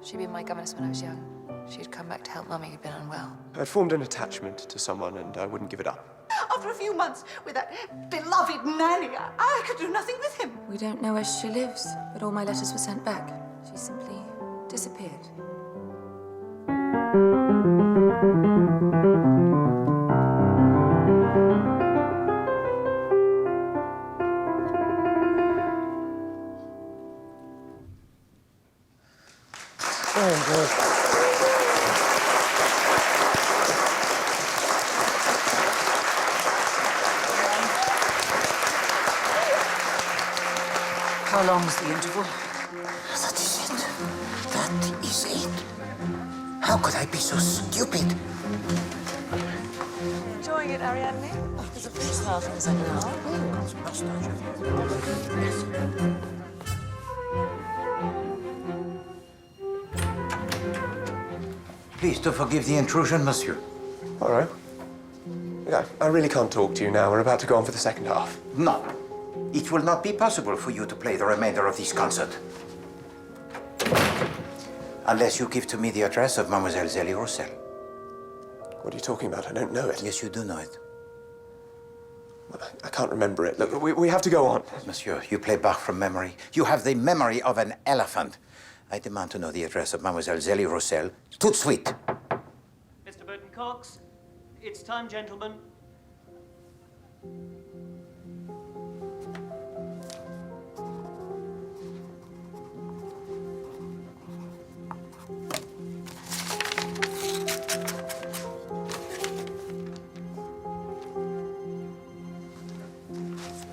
She'd been my governess when I was young. She'd come back to help Mummy, who'd been unwell. I'd formed an attachment to someone and I wouldn't give it up. After a few months with that beloved nanny, I could do nothing with him. We don't know where she lives, but all my letters were sent back. She simply disappeared. Very good. How long's the interval? That is it. That is it. How could I be so stupid? Enjoying it, Ariadne? Oh, there's a place laughing as I know. Please to forgive the intrusion, monsieur. Poirot? I really can't talk to you now. We're about to go on for the second half. No. It will not be possible for you to play the remainder of this concert. Unless you give to me the address of Mademoiselle Zelly Roussel. What are you talking about? I don't know it. Yes, you do know it. Well, I can't remember it. Look, we have to go on. Monsieur, you play Bach from memory. You have the memory of an elephant. I demand to know the address of Mademoiselle Zelly Roussel. Tout de suite. Mr. Burton Cox, it's time, gentlemen.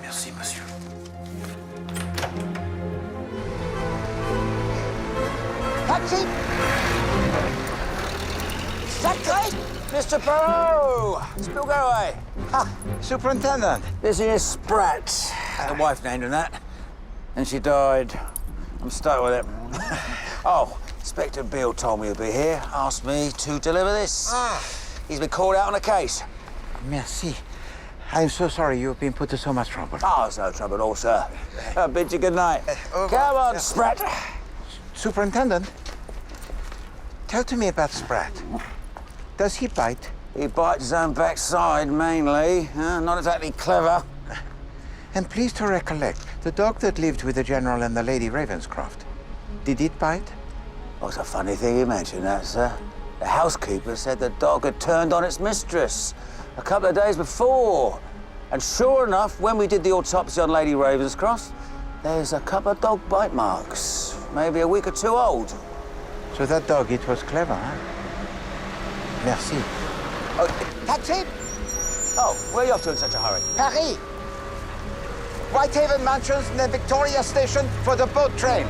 Merci, monsieur. Taxi! Taxi! Mr. Poirot! Spill go away. Ah, Superintendent. This is Spratt. The wife named him that. And she died. I'm stuck with it. Oh, Inspector Beale told me he'd be here. Asked me to deliver this. He's been called out on a case. Merci. I'm so sorry you've been put to so much trouble. Oh, it's no trouble at all, sir. I bid you good night. Come on, Spratt. Superintendent, tell to me about Spratt. Does he bite? He bites his own backside, mainly. Not exactly clever. And please to recollect, the dog that lived with the General and the Lady Ravenscroft, did it bite? Oh, it's a funny thing you mentioned that, sir. The housekeeper said the dog had turned on its mistress a couple of days before. And sure enough, when we did the autopsy on Lady Ravenscroft, there's a couple of dog bite marks, maybe a week or two old. So that dog, it was clever, huh? Merci. Oh, taxi? Oh, where are you off to in such a hurry? Paris! Whitehaven Mansions and then Victoria Station for the boat train.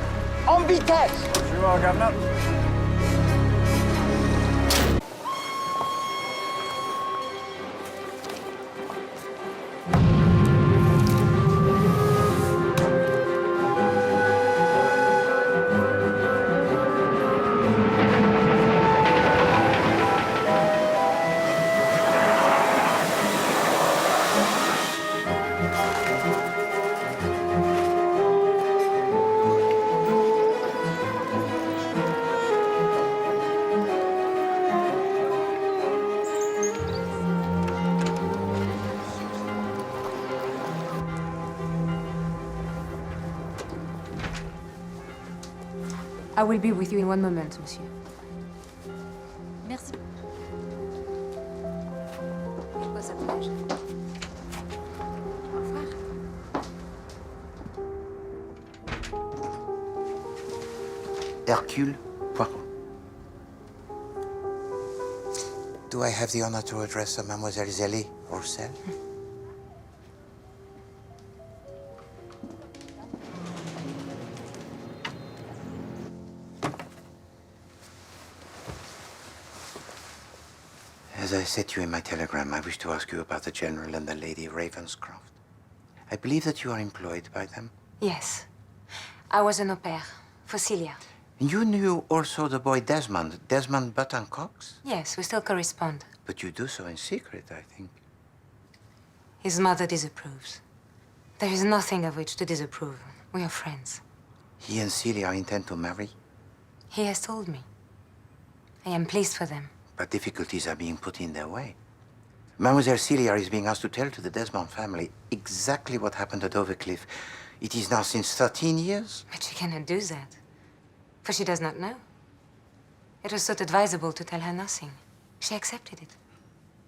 En vitesse! You are, Governor. I will be with you in one moment, monsieur. Merci. It was a pleasure. Au revoir. Hercule Poirot. Do I have the honor to address Mademoiselle Zélie Roussel? As I said to you in my telegram, I wish to ask you about the General and the Lady Ravenscroft. I believe that you are employed by them. Yes. I was an au pair for Celia. And you knew also the boy Desmond Button Cox? Yes, we still correspond. But you do so in secret, I think. His mother disapproves. There is nothing of which to disapprove. We are friends. He and Celia intend to marry, He has told me. I am pleased for them. but difficulties are being put in their way. Mademoiselle Celia is being asked to tell to the Desmond family exactly what happened at Overcliff. It is now since 13 years. But she cannot do that, for she does not know. It was thought advisable to tell her nothing. She accepted it.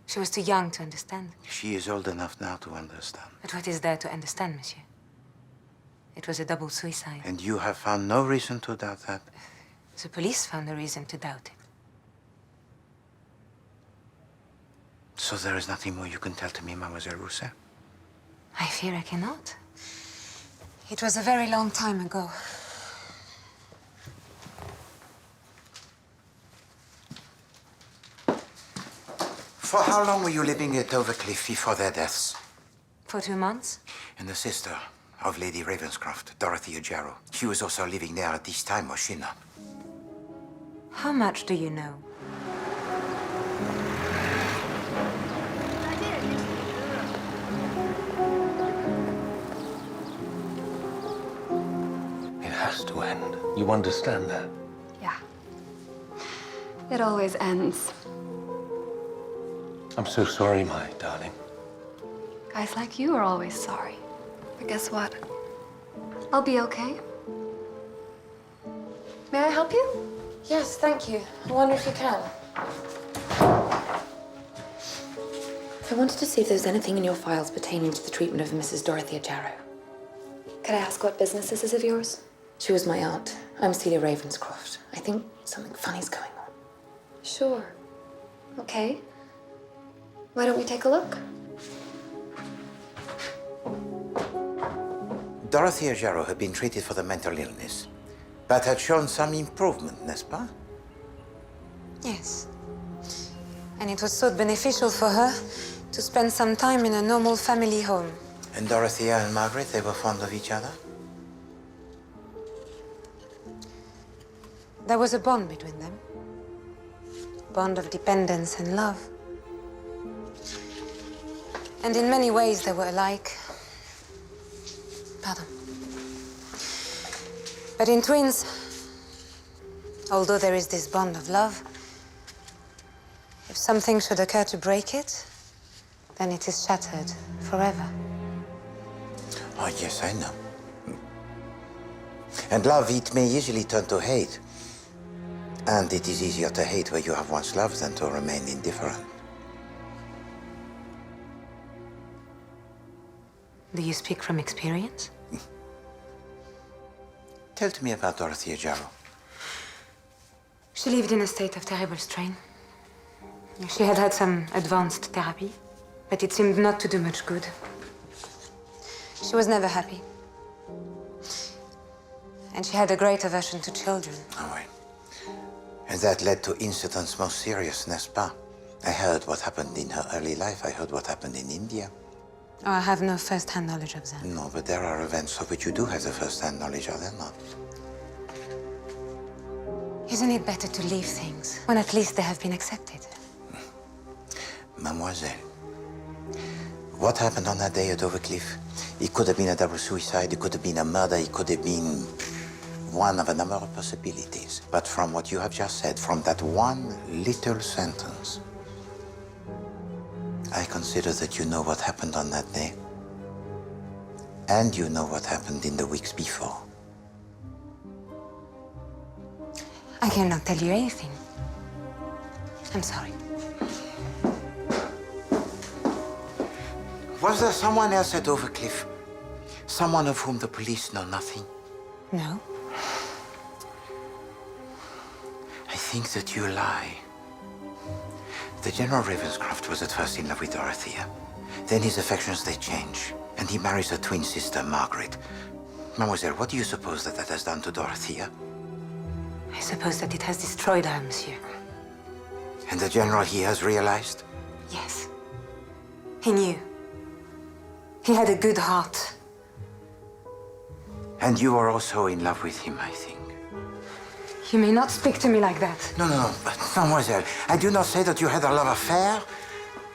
She was too young to understand. She is old enough now to understand. But what is there to understand, monsieur? It was a double suicide. And you have found no reason to doubt that? The police found a reason to doubt it. So there is nothing more you can tell to me, Mademoiselle Roussel? I fear I cannot. It was a very long time ago. For how long were you living at Overcliff before their deaths? For 2 months? And the sister of Lady Ravenscroft, Dorothea Jarrow. She was also living there at this time, was she not? How much do you know? It has to end. You understand that? Yeah. It always ends. I'm so sorry, my darling. Guys like you are always sorry. But guess what? I'll be okay. May I help you? Yes, thank you. I wonder if you can. I wanted to see if there's anything in your files pertaining to the treatment of Mrs. Dorothea Jarrow. Could I ask what business this is of yours? She was my aunt. I'm Celia Ravenscroft. I think something funny's going on. Sure. Okay. Why don't we take a look? Dorothea Jarrow had been treated for the mental illness, but had shown some improvement, n'est-ce pas? Yes. And it was so beneficial for her to spend some time in a normal family home. And Dorothea and Margaret, they were fond of each other? There was a bond between them. Bond of dependence and love. And in many ways they were alike. Pardon. But in twins, although there is this bond of love, if something should occur to break it, then it is shattered forever. Oh, yes, I know. And love, it may easily turn to hate. And it is easier to hate where you have once loved than to remain indifferent. Do you speak from experience? Tell to me about Dorothea Jarrow. She lived in a state of terrible strain. She had had some advanced therapy, but it seemed not to do much good. She was never happy. And she had a great aversion to children. Oh, oui. And that led to incidents more serious, n'est-ce pas? I heard what happened in her early life. I heard what happened in India. Oh, I have no first-hand knowledge of that. No, but there are events of which you do have the first-hand knowledge, are there not? Isn't it better to leave things when at least they have been accepted? Mademoiselle, what happened on that day at Overcliff? It could have been a double suicide, it could have been a murder, it could have been one of a number of possibilities. But from what you have just said, from that one little sentence, I consider that you know what happened on that day. And you know what happened in the weeks before. I cannot tell you anything. I'm sorry. Was there someone else at Overcliff? Someone of whom the police know nothing? No. I think that you lie. The General Ravenscroft was at first in love with Dorothea. Then his affections, they change. And he marries her twin sister, Margaret. Mademoiselle, what do you suppose that has done to Dorothea? I suppose that it has destroyed her, monsieur. And the General, he has realized? Yes. He knew. He had a good heart. And you are also in love with him, I think. You may not speak to me like that. No. But, Mademoiselle, I do not say that you had a love affair.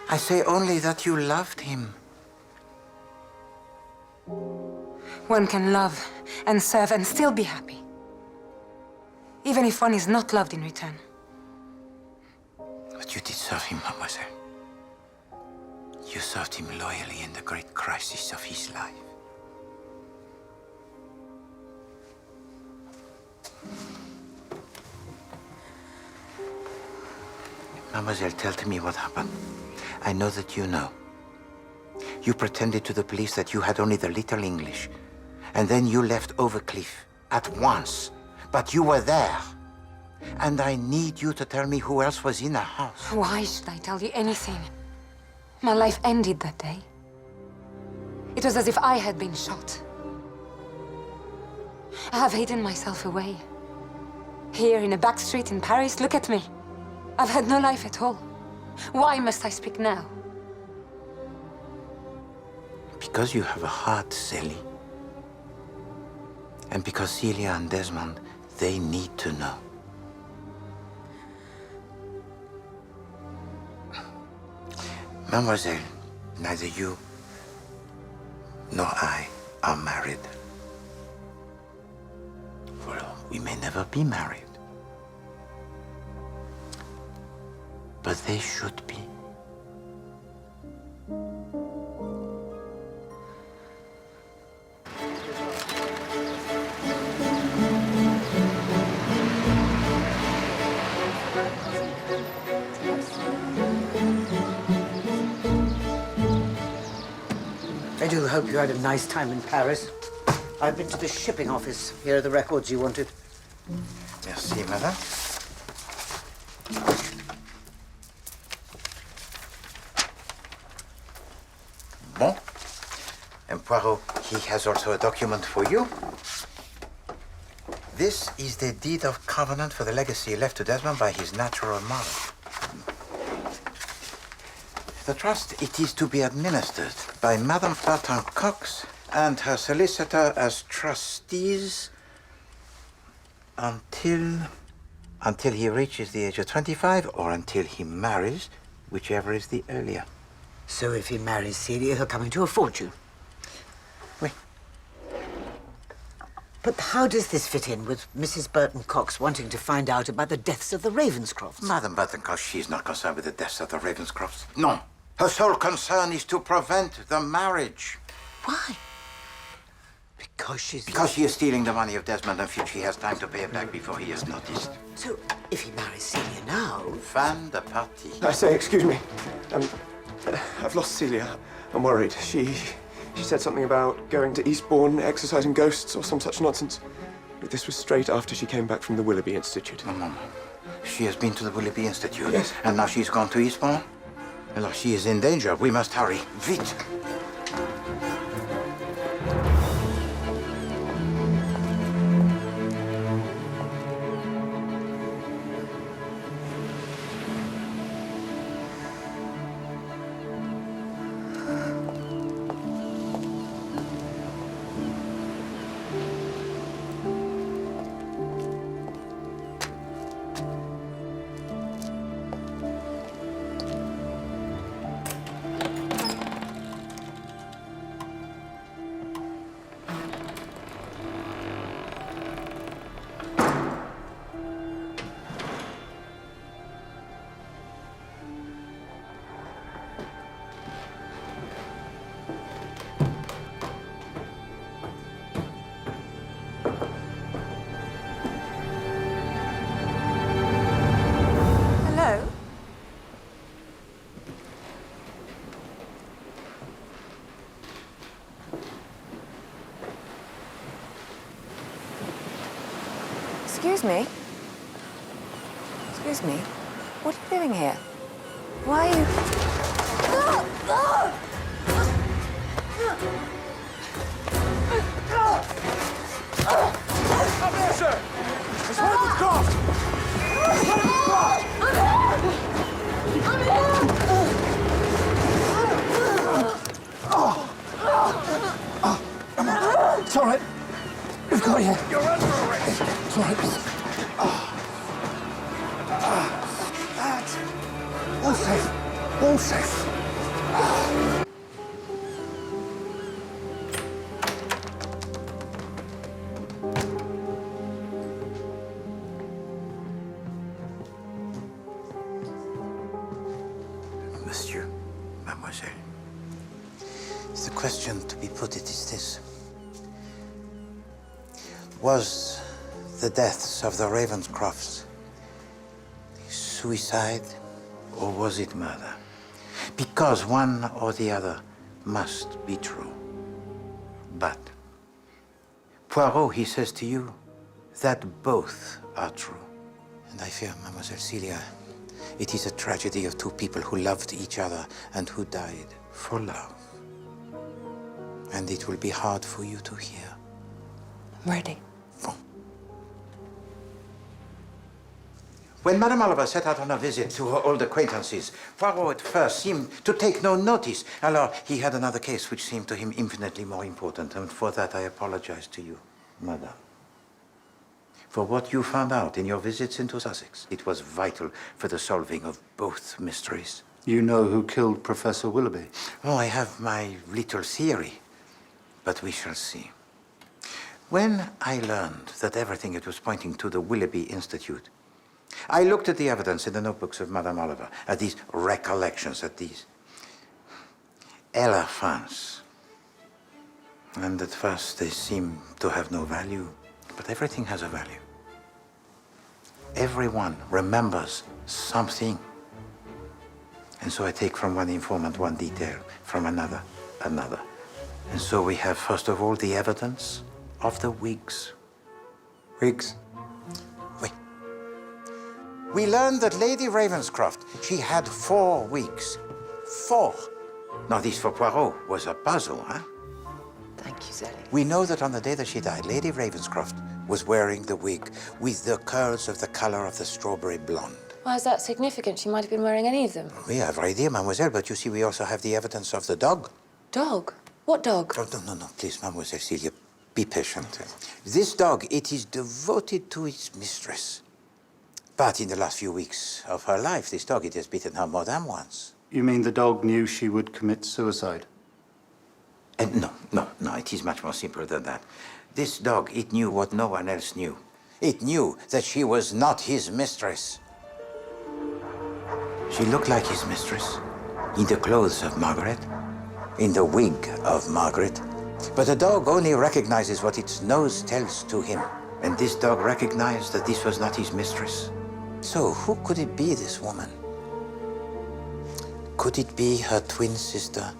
I say only that you loved him. One can love and serve and still be happy. Even if one is not loved in return. But you did serve him, Mademoiselle. You served him loyally in the great crisis of his life. Mademoiselle, tell to me what happened. I know that you know. You pretended to the police that you had only the little English. And then you left Overcliff at once. But you were there. And I need you to tell me who else was in the house. Why should I tell you anything? My life ended that day. It was as if I had been shot. I have hidden myself away. Here in a back street in Paris, look at me. I've had no life at all. Why must I speak now? Because you have a heart, Sally. And because Celia and Desmond, they need to know. Mademoiselle, neither you nor I are married. Well, we may never be married. But they should be. I do hope you had a nice time in Paris. I've been to the shipping office. Here are the records you wanted. Merci, madame. Bon. And Poirot, he has also a document for you. This is the deed of covenant for the legacy left to Desmond by his natural mother. The trust, it is to be administered by Madame Barton Cox and her solicitor as trustees until he reaches the age of 25 or until he marries, whichever is the earlier. So if he marries Celia, he'll come into a fortune. Oui. But how does this fit in with Mrs. Burton Cox wanting to find out about the deaths of the Ravenscrofts? Madame Burton Cox, she is not concerned with the deaths of the Ravenscrofts. No. Her sole concern is to prevent the marriage. Why? Because she is stealing the money of Desmond and feels she has time to pay it back before he is noticed. So, if he marries Celia now... Fin de partie. I say, excuse me. I've lost Celia. I'm worried. She said something about going to Eastbourne, exorcising ghosts, or some such nonsense. This was straight after she came back from the Willoughby Institute. No. She has been to the Willoughby Institute. Yes. And now she's gone to Eastbourne? Well, she is in danger. We must hurry. Vite! Excuse me? Excuse me? What are you doing here? Why are you... Up there, sir! It's one of the craft! It's one of the craft! It's all right. We've got you. You're under arrest. It's all right. That's all safe. All safe. Monsieur, mademoiselle, the question to be put is this. Was the deaths of the Ravenscrofts suicide or was it murder? Because one or the other must be true. But Poirot, he says to you that both are true. And I fear, Mademoiselle Celia, it is a tragedy of two people who loved each other and who died for love. And it will be hard for you to hear. I'm ready. When Madame Oliver set out on a visit to her old acquaintances, Poirot at first seemed to take no notice. Alors, he had another case which seemed to him infinitely more important, and for that I apologize to you, Madame. For what you found out in your visits into Sussex, it was vital for the solving of both mysteries. You know who killed Professor Willoughby? Oh, I have my little theory, but we shall see. When I learned that everything it was pointing to the Willoughby Institute, I looked at the evidence in the notebooks of Madame Oliver, at these recollections, at these elephants. And at first they seemed to have no value, but everything has a value. Everyone remembers something. And so I take from one informant one detail, from another, another. And so we have, first of all, the evidence of the wigs. Wigs? We learned that Lady Ravenscroft, she had 4 wigs. 4. Now, this for Poirot was a puzzle, huh? Thank you, Zelly. We know that on the day that she died, Lady Ravenscroft was wearing the wig with the curls of the color of the strawberry blonde. Why is that significant? She might have been wearing any of them. We have idea, mademoiselle, but you see, we also have the evidence of the dog. Dog? What dog? Oh, no, please, Mademoiselle Celia, be patient. This dog, it is devoted to its mistress. But in the last few weeks of her life, this dog, it has bitten her more than once. You mean the dog knew she would commit suicide? No, it is much more simple than that. This dog, it knew what no one else knew. It knew that she was not his mistress. She looked like his mistress, in the clothes of Margaret, in the wig of Margaret. But the dog only recognizes what its nose tells to him. And this dog recognized that this was not his mistress. So who could it be, this woman? Could it be her twin sister,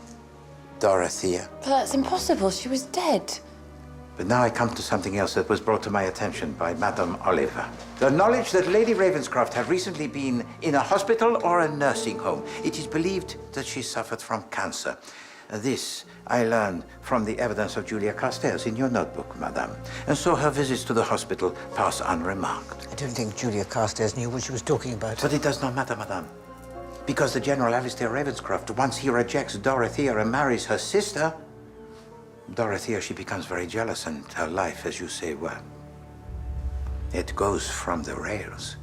Dorothea? But that's impossible. She was dead. But now I come to something else that was brought to my attention by Madame Oliver. The knowledge that Lady Ravenscroft had recently been in a hospital or a nursing home. It is believed that she suffered from cancer. This I learned from the evidence of Julia Carstairs in your notebook, Madame. And so her visits to the hospital pass unremarked. I don't think Julia Carstairs knew what she was talking about. But it does not matter, Madame. Because the General Alistair Ravenscroft, once he rejects Dorothea and marries her sister, Dorothea, she becomes very jealous, and her life, as you say, well, it goes from the rails.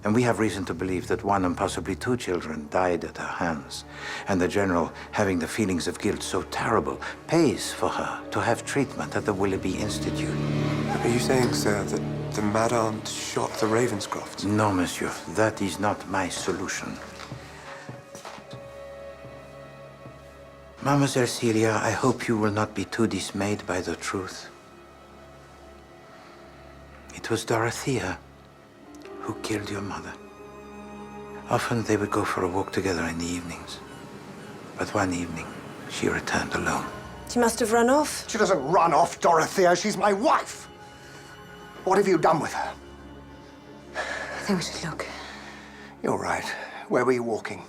And we have reason to believe that one and possibly two children died at her hands. And the General, having the feelings of guilt so terrible, pays for her to have treatment at the Willoughby Institute. Are you saying, sir, that the mad aunt shot the Ravenscrofts? No, monsieur. That is not my solution. Mademoiselle Celia, I hope you will not be too dismayed by the truth. It was Dorothea who killed your mother. Often they would go for a walk together in the evenings. But one evening, she returned alone. She must have run off. She doesn't run off, Dorothea. She's my wife. What have you done with her? I think we should look. You're right. Where were you walking?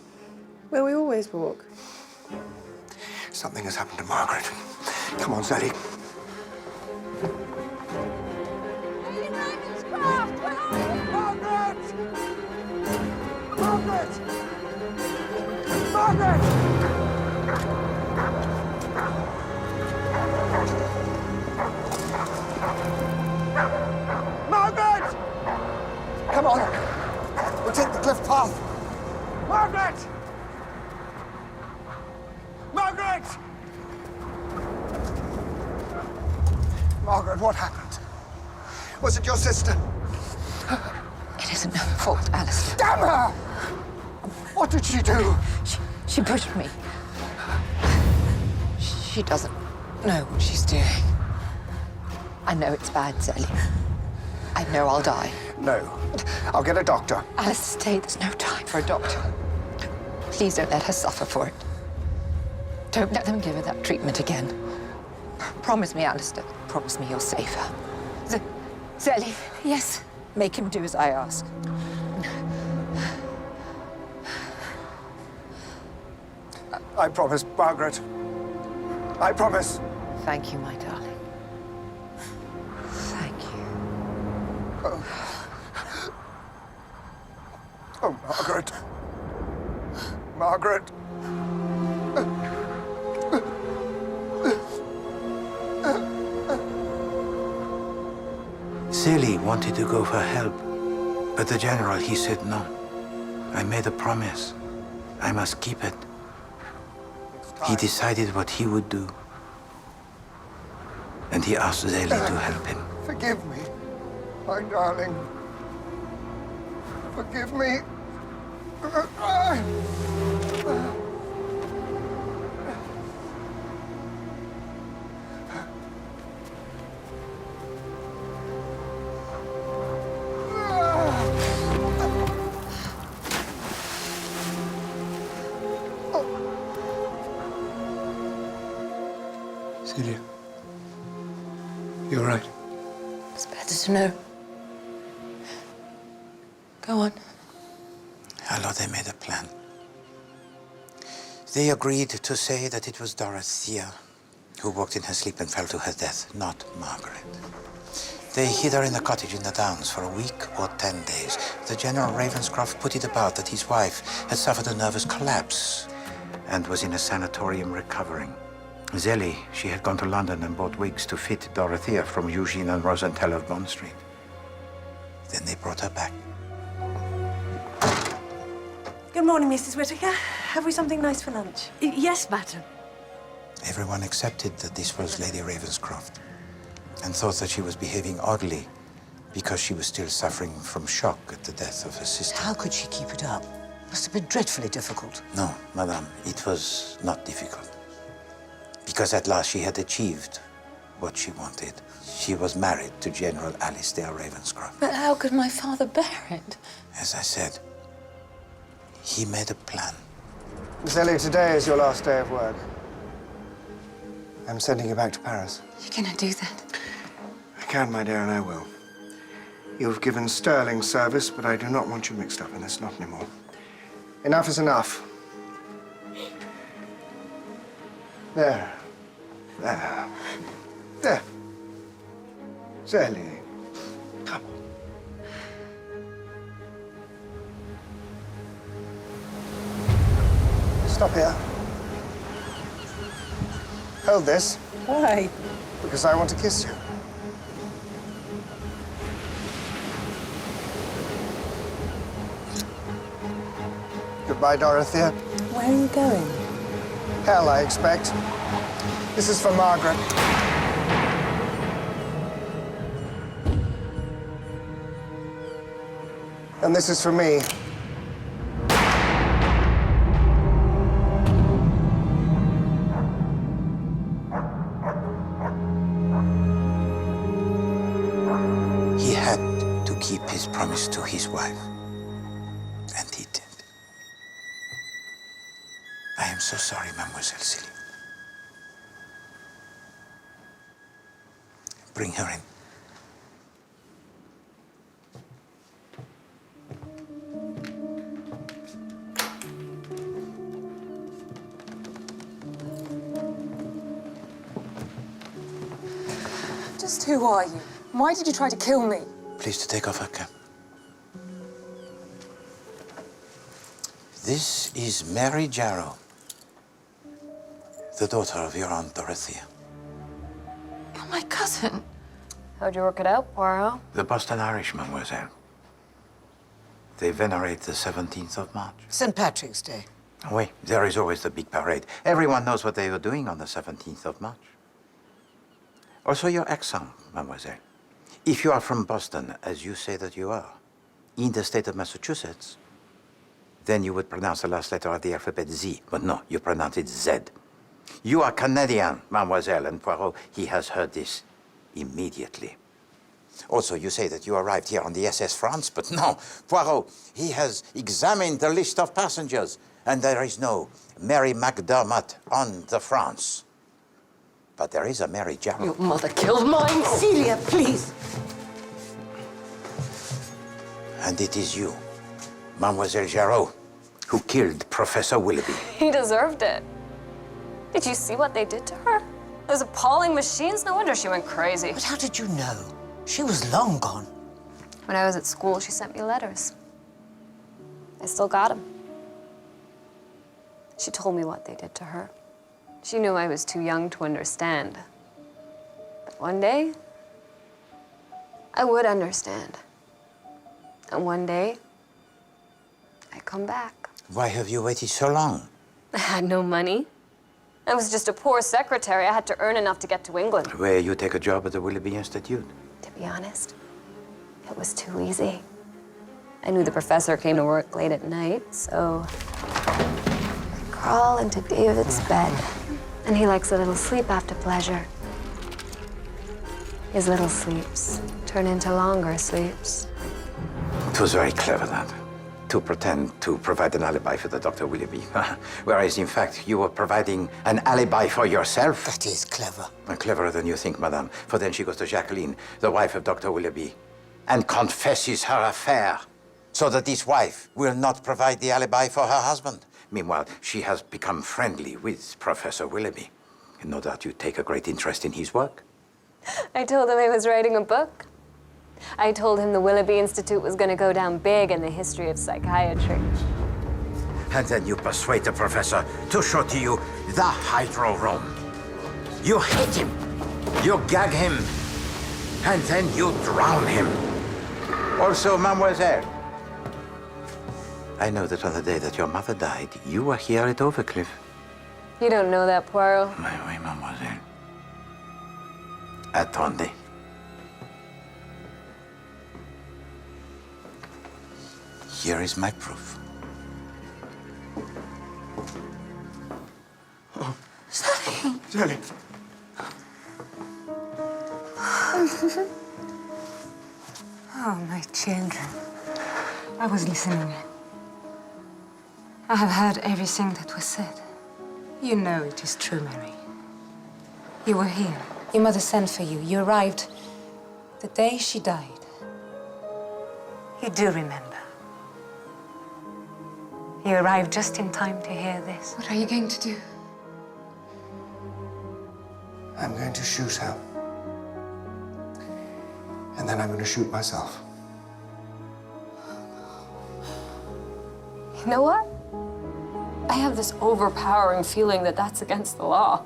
Where we always walk. Something has happened to Margaret. Come on, Zadie. Margaret! Margaret! Margaret! Margaret! Come on. We'll take the cliff path. Margaret! Margaret! Margaret, what happened? Was it your sister? It isn't her fault, Alistair. Damn her! What did she do? She pushed me. She doesn't know what she's doing. I know it's bad, Zelly. I know I'll die. No. I'll get a doctor. Alistair, stay. There's no time for a doctor. Please don't let her suffer for it. Don't let them give her that treatment again. Promise me, Alistair. Promise me you'll save her. Zelly. Yes. Make him do as I ask. I promise, Margaret. I promise. Thank you, my darling. Thank you. Oh, Margaret. Margaret. Celie wanted to go for help, but the General, he said no. I made a promise. I must keep it. He decided what he would do. And he asked Zelie to help him. Forgive me, my darling. Forgive me. Celia, you're right. It's better to know. Go on. Hello, they made a plan. They agreed to say that it was Dorothea who walked in her sleep and fell to her death, not Margaret. They hid her in a cottage in the Downs for a week or 10 days. The General Ravenscroft put it about that his wife had suffered a nervous collapse and was in a sanatorium recovering. Zelie, she had gone to London and bought wigs to fit Dorothea from Eugene and Rosenthal of Bond Street. Then they brought her back. Good morning, Mrs. Whittaker. Have we something nice for lunch? Yes, madam. Everyone accepted that this was Lady Ravenscroft and thought that she was behaving oddly because she was still suffering from shock at the death of her sister. How could she keep it up? It must have been dreadfully difficult. No, madame, it was not difficult. Because at last she had achieved what she wanted. She was married to General Alistair Ravenscroft. But how could my father bear it? As I said, he made a plan. Zelie, today is your last day of work. I'm sending you back to Paris. You cannot do that. can, my dear, and I will. You've given sterling service, but I do not want you mixed up in this, not anymore. Enough is enough. There. There. There. Zélie. Come on. Stop here. Hold this. Why? Because I want to kiss you. Goodbye, Dorothea. Where are you going? Hell, I expect. This is for Margaret. And this is for me. He had to keep his promise to his wife. And he did. I am so sorry, Mademoiselle Celie. Bring her in. Just who are you? Why did you try to kill me? Please to take off her cap. This is Mary Jarrow, the daughter of your Aunt Dorothea. You're my cousin. How'd you work it out, Poirot? The Boston Irish, mademoiselle. They venerate the 17th of March. St. Patrick's Day. Oui, there is always the big parade. Everyone knows what they were doing on the 17th of March. Also your accent, mademoiselle. If you are from Boston, as you say that you are, in the state of Massachusetts, then you would pronounce the last letter of the alphabet Z, but no, you pronounce it Z. You are Canadian, mademoiselle, and Poirot, he has heard this immediately. Also, you say that you arrived here on the SS France, but no, Poirot, he has examined the list of passengers, and there is no Mary McDermott on the France. But there is a Mary Jarrow. Your mother killed mine. Celia, please. And it is you, Mademoiselle Jarrow, who killed Professor Willoughby. He deserved it. Did you see what they did to her? Those appalling machines? No wonder she went crazy. But how did you know? She was long gone. When I was at school, she sent me letters. I still got them. She told me what they did to her. She knew I was too young to understand. But one day, I would understand. And one day, I come back. Why have you waited so long? I had no money. I was just a poor secretary. I had to earn enough to get to England. Where you take a job at the Willoughby Institute? To be honest, it was too easy. I knew the professor came to work late at night, so I crawl into David's bed. And he likes a little sleep after pleasure. His little sleeps turn into longer sleeps. It was very clever, that. To pretend to provide an alibi for the Dr. Willoughby. Whereas, in fact, you were providing an alibi for yourself. That is clever. Cleverer than you think, madame. For then she goes to Jacqueline, the wife of Dr. Willoughby, and confesses her affair, so that this wife will not provide the alibi for her husband. Meanwhile, she has become friendly with Professor Willoughby. And no doubt you take a great interest in his work. I told him I was writing a book. I told him the Willoughby Institute was going to go down big in the history of psychiatry. And then you persuade the professor to show to you the hydro room. You hit him, you gag him, and then you drown him. Also, mademoiselle, I know that on the day that your mother died, you were here at Overcliff. You don't know that, Poirot. Oui, mademoiselle. Attendez. Here is my proof. Oh. Zélie. Oh, my children. I was listening. I have heard everything that was said. You know it is true, Mary. You were here. Your mother sent for you. You arrived The day she died. You do remember. You arrived just in time to hear this. What are you going to do? I'm going to shoot her. And then I'm going to shoot myself. You know what? I have this overpowering feeling that that's against the law.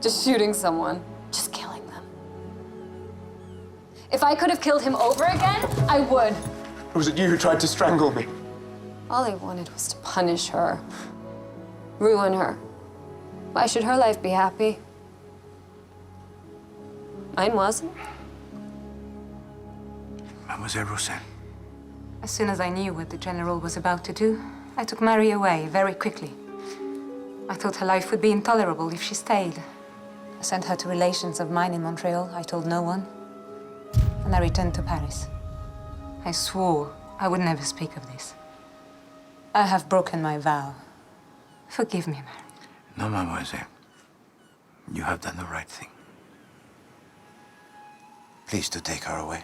Just shooting someone, just killing them. If I could have killed him over again, I would. Or was it you who tried to strangle me? All I wanted was to punish her, ruin her. Why should her life be happy? Mine wasn't. Mademoiselle Roussin. As soon as I knew what the General was about to do, I took Marie away very quickly. I thought her life would be intolerable if she stayed. I sent her to relations of mine in Montreal. I told no one. And I returned to Paris. I swore I would never speak of this. I have broken my vow. Forgive me, Marie. No, mademoiselle. You have done the right thing. Please to take her away.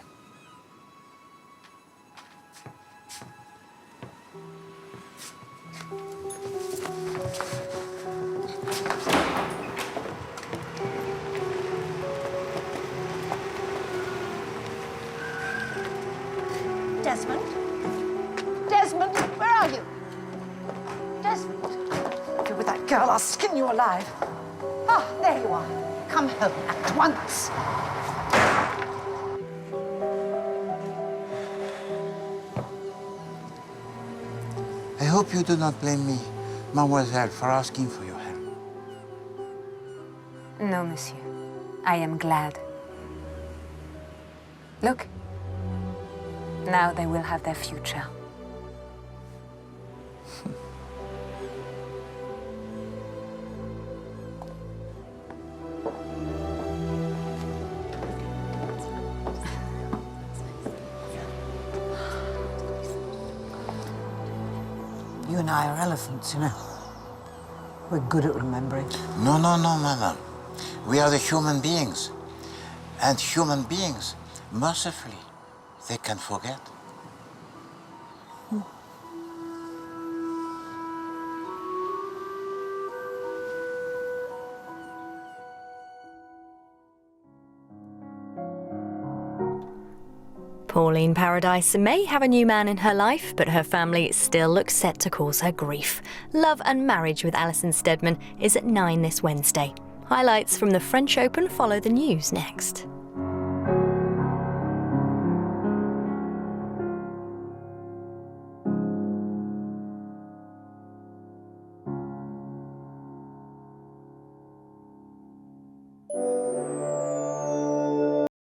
Desmond? Desmond, where are you? Desmond? You're with that girl, I'll skin you alive. Ah, there you are. Come home at once. I hope you do not blame me, mademoiselle, for asking for your help. No, monsieur. I am glad. Look. Now they will have their future. You and I are elephants, you know. We're good at remembering. No, no, no, madame. We are the human beings. And human beings, mercifully, they can forget. Pauline Paradise may have a new man in her life, but her family still looks set to cause her grief. Love and Marriage with Alison Steadman is at 9 this Wednesday. Highlights from the French Open follow the news next.